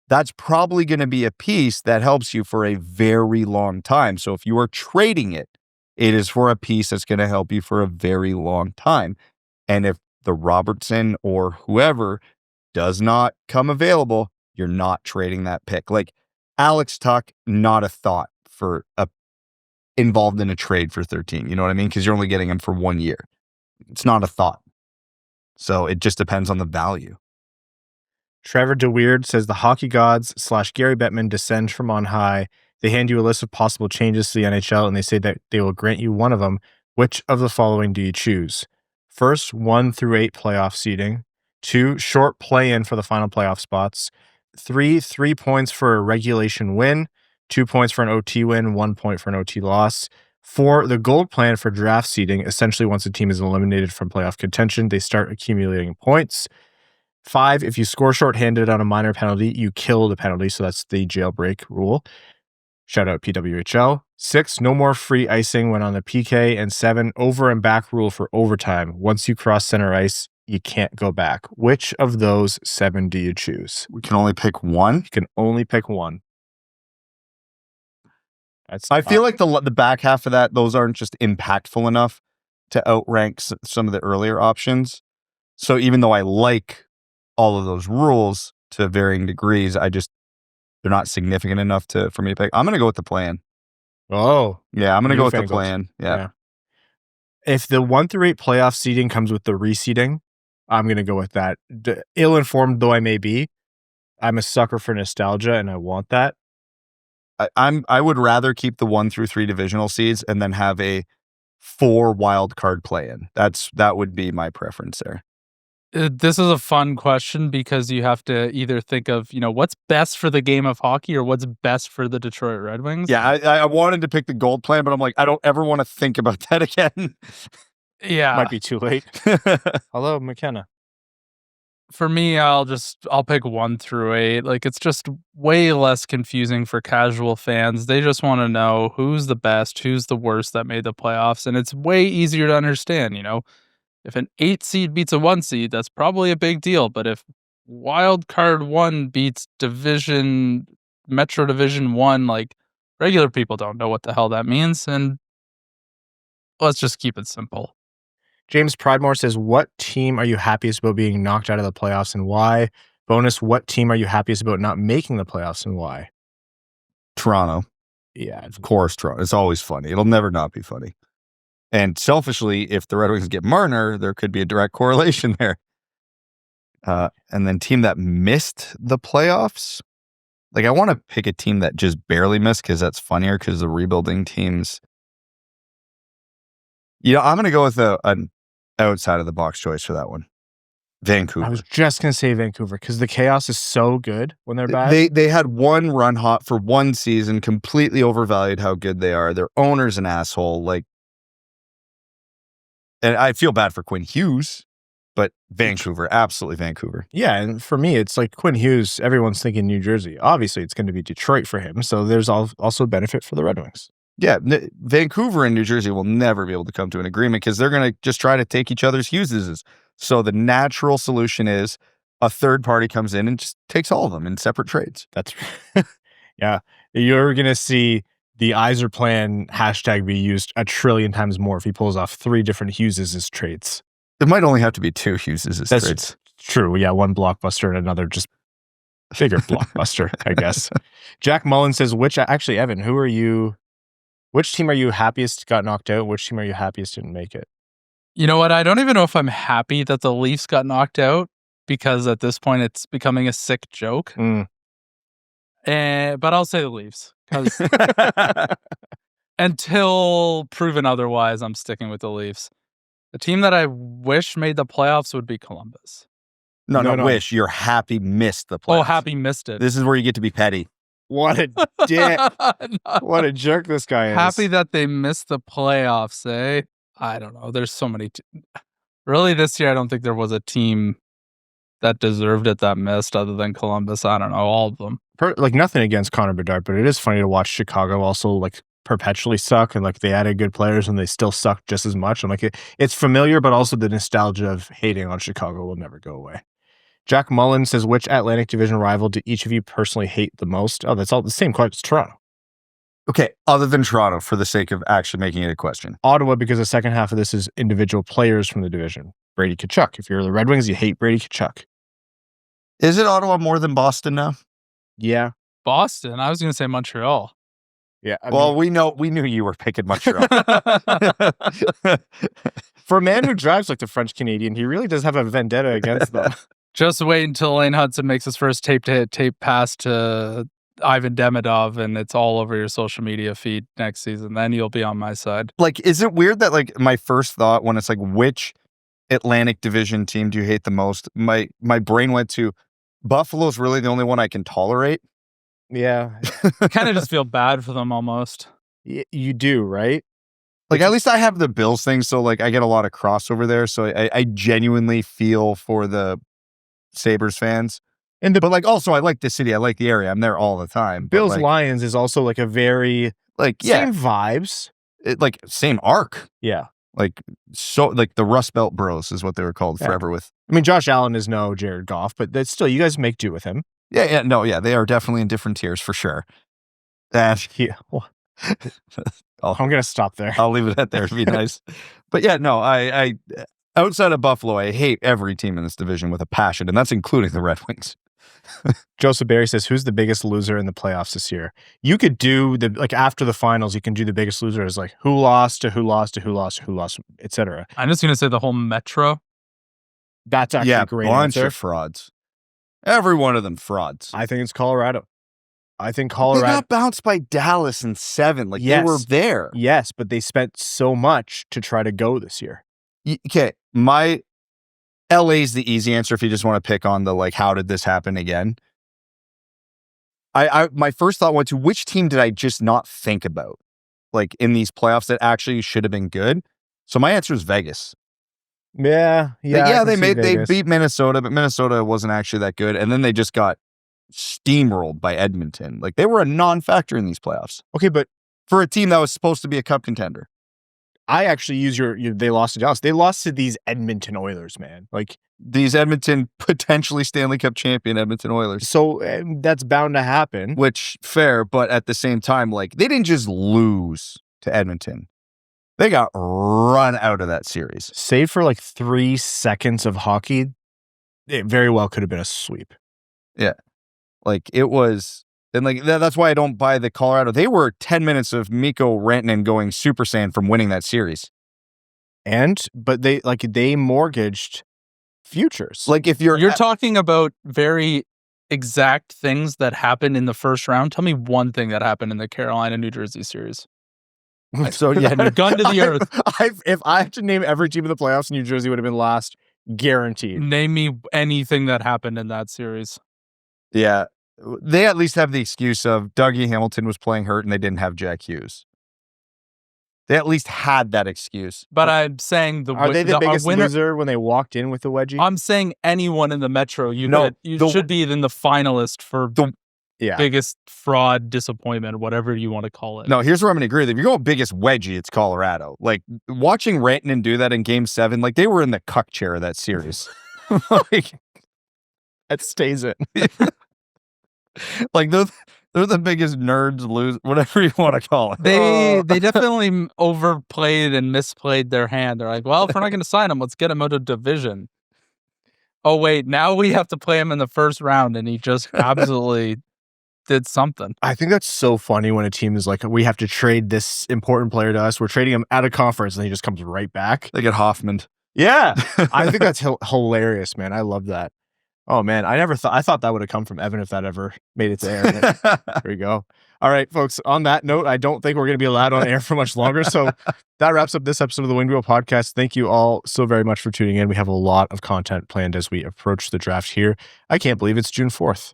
that's probably going to be a piece that helps you for a very long time. So if you are trading it, it is for a piece that's going to help you for a very long time. And if the Robertson or whoever does not come available, you're not trading that pick. Like Alex Tuch, not a thought for involved in a trade for 13. You know what I mean? Because you're only getting him for 1 year. It's not a thought. So it just depends on the value. Trevor DeWeird says the hockey gods / Gary Bettman descend from on high. They hand you a list of possible changes to the NHL, and they say that they will grant you one of them. Which of the following do you choose? First, 1 through 8 playoff seeding. 2, short play-in for the final playoff spots. 3 points for a regulation win. 2 points for an OT win. 1 point for an OT loss. 4, the gold plan for draft seeding. Essentially, once a team is eliminated from playoff contention, they start accumulating points. 5, if you score shorthanded on a minor penalty, you kill the penalty. So that's the jailbreak rule. Shout out PWHL. 6, no more free icing when on the PK. And 7, over and back rule for overtime. Once you cross center ice, you can't go back. Which of those 7 do you choose? We can only pick one. You can only pick one. I feel like the back half of that, those aren't just impactful enough to outrank some of the earlier options. So even though I like all of those rules to varying degrees, they're not significant enough for me to pick. I'm going to go with the plan. Oh. Yeah, I'm going to go with the plan. Yeah. If the 1 through 8 playoff seeding comes with the reseeding, I'm going to go with that. Ill-informed though I may be, I'm a sucker for nostalgia and I want that. I would rather keep the 1 through 3 divisional seeds and then have a 4 wild card play-in. That would be my preference there. This is a fun question because you have to either think of, what's best for the game of hockey or what's best for the Detroit Red Wings. Yeah, I wanted to pick the gold plan, but I'm like, I don't ever want to think about that again. Yeah. Might be too late. Hello, McKenna. For me, I'll pick 1 through 8. Like, it's just way less confusing for casual fans. They just want to know who's the best, who's the worst that made the playoffs. And it's way easier to understand, If an 8 seed beats a 1 seed, that's probably a big deal. But if wild card 1 beats Metro Division 1, like, regular people don't know what the hell that means. And let's just keep it simple. James Pridemore says, what team are you happiest about being knocked out of the playoffs and why? Bonus, what team are you happiest about not making the playoffs and why? Toronto. Yeah. Of course, Toronto. It's always funny. It'll never not be funny. And selfishly, if the Red Wings get Marner, there could be a direct correlation there. And then team that missed the playoffs. Like, I want to pick a team that just barely missed because that's funnier because the rebuilding teams. I'm going to go with an outside of the box choice for that one. Vancouver. I was just going to say Vancouver because the chaos is so good when they're bad. They had one run hot for one season, completely overvalued how good they are. Their owner's an asshole. Like, and I feel bad for Quinn Hughes, but Vancouver, absolutely Vancouver. Yeah, and for me, it's like Quinn Hughes, everyone's thinking New Jersey. Obviously, it's going to be Detroit for him, so there's also benefit for the Red Wings. Yeah, Vancouver and New Jersey will never be able to come to an agreement because they're going to just try to take each other's Hugheses. So the natural solution is a third party comes in and just takes all of them in separate trades. That's yeah. You're going to see the Yzer plan hashtag be used a trillion times more if he pulls off 3 different Hugheses trades. It might only have to be 2 Hugheses trades. True. Yeah, one blockbuster and another just bigger blockbuster, I guess. Jack Mullen says, Evan, which team are you happiest got knocked out? Which team are you happiest didn't make it? You know what? I don't even know if I'm happy that the Leafs got knocked out because at this point it's becoming a sick joke. But I'll say the Leafs because until proven otherwise, I'm sticking with the Leafs. The team that I wish made the playoffs would be Columbus. No. Wish. You're happy missed the playoffs. Oh, happy missed it. This is where you get to be petty. What a dick. What a jerk this guy is. Happy that they missed the playoffs, eh? I don't know. There's so many. Really, this year, I don't think there was a team that deserved it that missed other than Columbus. I don't know. All of them. Like, nothing against Connor Bedard, but it is funny to watch Chicago also, like, perpetually suck, and, like, they added good players and they still suck just as much. I'm like, it's familiar, but also the nostalgia of hating on Chicago will never go away. Jack Mullen says, which Atlantic Division rival do each of you personally hate the most? Oh, that's all the same question. It's Toronto. Okay, other than Toronto, for the sake of actually making it a question. Ottawa, because the second half of this is individual players from the division. Brady Tkachuk. If you're the Red Wings, you hate Brady Tkachuk. Is it Ottawa more than Boston now? Yeah. Boston? I was going to say Montreal. Yeah. We knew you were picking Montreal. For a man who drives like the French Canadian, he really does have a vendetta against them. Just wait until Lane Hudson makes his first tape pass to Ivan Demidov, and it's all over your social media feed next season. Then you'll be on my side. Like, is it weird that, like, my first thought when it's like, which Atlantic Division team do you hate the most? My brain went to Buffalo's really the only one I can tolerate. Yeah. I kind of just feel bad for them almost. You do, right? Like, at least I have the Bills thing, so, like, I get a lot of crossover there. So I genuinely feel for the Sabres fans. But, like, also, I like the city. I like the area. I'm there all the time. Bills like, Lions is also, like, a very, like, same vibes. Same arc. Yeah. Like, so, like, the Rust Belt Bros is what they were called forever with. I mean, Josh Allen is no Jared Goff, but that's still, you guys make do with him. Yeah, they are definitely in different tiers for sure. And I'm going to stop there. I'll leave it at there to be nice. But yeah, no, I outside of Buffalo, I hate every team in this division with a passion, and that's including the Red Wings. Joseph Barry says, who's the biggest loser in the playoffs this year? You could do after the finals, you can do the biggest loser as like who lost to who lost to who lost to who lost, etc. I'm just going to say the whole Metro. That's actually a great bunch answer. Of frauds. Every one of them frauds. I think it's Colorado. They got bounced by Dallas in 7. Like, yes, they were there. Yes, but they spent so much to try to go this year. Okay, my LA's the easy answer if you just want to pick on the, like, how did this happen again? My first thought went to which team did I just not think about, like, in these playoffs that actually should have been good? So my answer is Vegas. Yeah. They beat Minnesota, but Minnesota wasn't actually that good, and then they just got steamrolled by Edmonton. Like, they were a non-factor in these playoffs. Okay, but for a team that was supposed to be a cup contender. I actually use they lost to Dallas. They lost to these Edmonton Oilers, man. Like, these Edmonton potentially Stanley Cup champion Edmonton Oilers. So that's bound to happen. Which, fair, but at the same time, like, they didn't just lose to Edmonton. They got run out of that series. Save for like 3 seconds of hockey, it very well could have been a sweep. Yeah. Like, it was And like that's why I don't buy the Colorado. They were 10 minutes of Mikko Rantanen going Super Saiyan from winning that series. But they mortgaged futures. Like if you're talking about very exact things that happened in the first round. Tell me one thing that happened in the Carolina-New Jersey series. so yeah, Gun to the earth. If I had to name every team in the playoffs, New Jersey would have been last, guaranteed. Name me anything that happened in that series. yeah, they at least have the excuse of Dougie Hamilton was playing hurt and they didn't have Jack Hughes. They at least had that excuse. But I'm saying Are they the biggest winner, loser when they walked in with the wedgie? I'm saying anyone in the Metro, should be in the finalist for biggest fraud, disappointment, whatever you want to call it. No, here's where I'm going to agree with you. If you're going biggest wedgie, it's Colorado. Like watching Rantanen do that in Game 7, like they were in the cuck chair of that series. Like, That stays in. like they're the biggest nerds, lose whatever you want to call it. They definitely overplayed and misplayed their hand. They're like, well, if we're not going to sign him, let's get him out of division. Oh wait, now we have to play him in the first round, and he just absolutely did something. I think that's so funny when a team is like, we have to trade this important player to us. We're trading him at a conference, and he just comes right back. They get Hoffman. Yeah, I think that's hilarious, man. I love that. Oh man, I thought that would have come from Evan if that ever made it to air. There we go. All right, folks. On that note, I don't think we're going to be allowed on air for much longer. So that wraps up this episode of the Winged Wheel Podcast. Thank you all so very much for tuning in. We have a lot of content planned as we approach the draft here. I can't believe it's June 4th.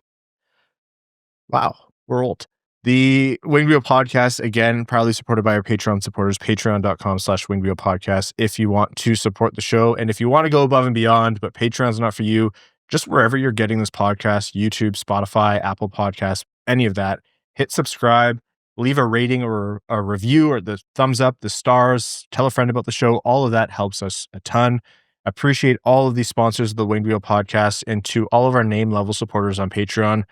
Wow, we're old. The Winged Wheel Podcast, again, proudly supported by our Patreon supporters, patreon.com/Winged Wheel Podcast. If you want to support the show and if you want to go above and beyond, but Patreon's not for you, just wherever you're getting this podcast, YouTube, Spotify, Apple Podcasts, any of that, hit subscribe, leave a rating or a review or the thumbs up, the stars, tell a friend about the show. All of that helps us a ton. Appreciate all of these sponsors of the Winged Wheel Podcast, and to all of our name level supporters on Patreon,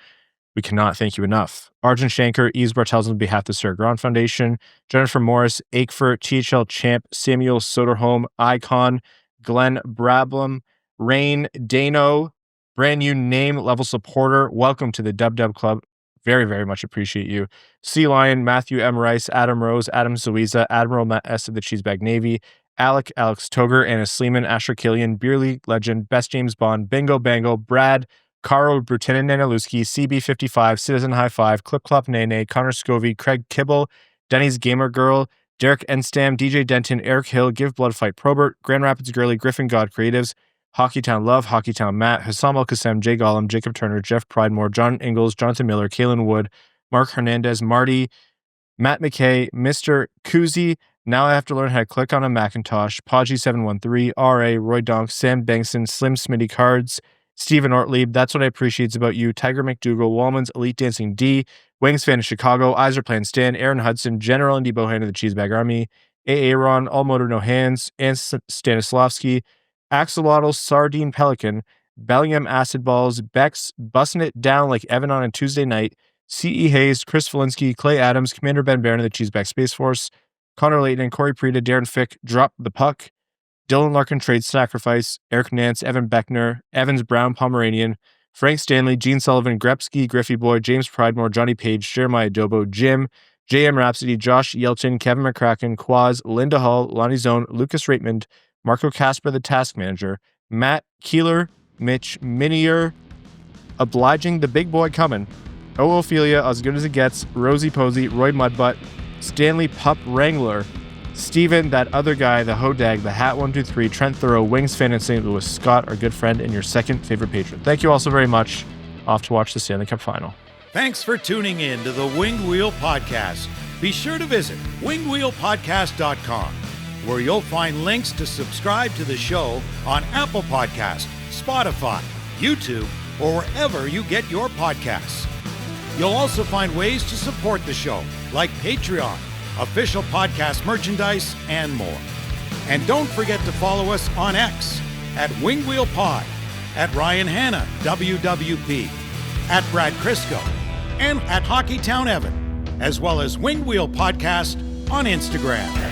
we cannot thank you enough. Arjun Shankar, Yves Bartels on behalf of the Sarah Grand Foundation, Jennifer Morris, Aikfer, THL Champ, Samuel Soderholm, Icon, Glenn Brablam, Rain, Dano, brand new name level supporter. Welcome to the Dub Dub Club. Very, very much appreciate you. Sea Lion, Matthew M. Rice, Adam Rose, Adam Zuiza, Admiral Matt S. of the Cheesebag Navy, Alex Toger, Anna Sleeman, Asher Killian, Beer League Legend, Best James Bond, Bingo Bango, Brad, Caro Brutanen Nanaluski, CB55, Citizen High Five, Clip Clop Nene, Connor Scovey, Craig Kibble, Denny's Gamer Girl, Derek Enstam, DJ Denton, Eric Hill, Give Blood Fight Probert, Grand Rapids Girly, Griffin God Creatives, Hockeytown Love, Hockeytown Matt, Hassam El Kassem, Jay Gollum, Jacob Turner, Jeff Pridemore, John Ingalls, Jonathan Miller, Kalen Wood, Mark Hernandez, Marty, Matt McKay, Mr. Kuzi. Now I have to learn how to click on a Macintosh. Podgy713, RA, Roy Donk, Sam Bengtson, Slim Smitty Cards, Stephen Ortlieb. That's what I appreciate about you. Tiger McDougal, Wallman's Elite Dancing D, Wings Fan of Chicago, Eyes Are Playing Stan, Aaron Hudson, General Indy Bohan of the Cheesebag Army, Aaron, All Motor No Hands, and Stanislavski, Axolotl, Sandin Pellikka, Bellingham Acid Balls, Bex, Bussin' It Down like Evan on a Tuesday night, C.E. Hayes, Chris Valinsky, Clay Adams, Commander Ben Barron of the Cheesebag Space Force, Connor Layton, Corey Prida, Darren Fick, Drop the Puck, Dylan Larkin, Trade Sacrifice, Eric Nance, Evan Beckner, Evans Brown, Pomeranian, Frank Stanley, Gene Sullivan, Grepsky, Griffey Boy, James Pridemore, Johnny Page, Jeremiah Dobo, Jim, J.M. Rhapsody, Josh Yelchin, Kevin McCracken, Quaz, Linda Hall, Lonnie Zone, Lucas Raitmond, Marco Kasper, the Task Manager, Matt Keeler, Mitch Minier, Obliging the Big Boy Coming, O Ophelia, As Good As It Gets, Rosie Posey, Roy Mudbutt, Stanley Pup Wrangler, Steven, that other guy, the Hodag, the Hat 123, Trent Thoreau, Wings Fan in St. Louis, Scott, our good friend, and your second favorite patron. Thank you all so very much. Off to watch the Stanley Cup Final. Thanks for tuning in to the Winged Wheel Podcast. Be sure to visit wingedwheelpodcast.com, where you'll find links to subscribe to the show on Apple Podcasts, Spotify, YouTube, or wherever you get your podcasts. You'll also find ways to support the show, like Patreon, official podcast merchandise, and more. And don't forget to follow us on X at Winged Wheel Pod, at Ryan Hanna, WWP, at Brad Crisco, and at Hockeytown Evan, as well as Winged Wheel Podcast on Instagram.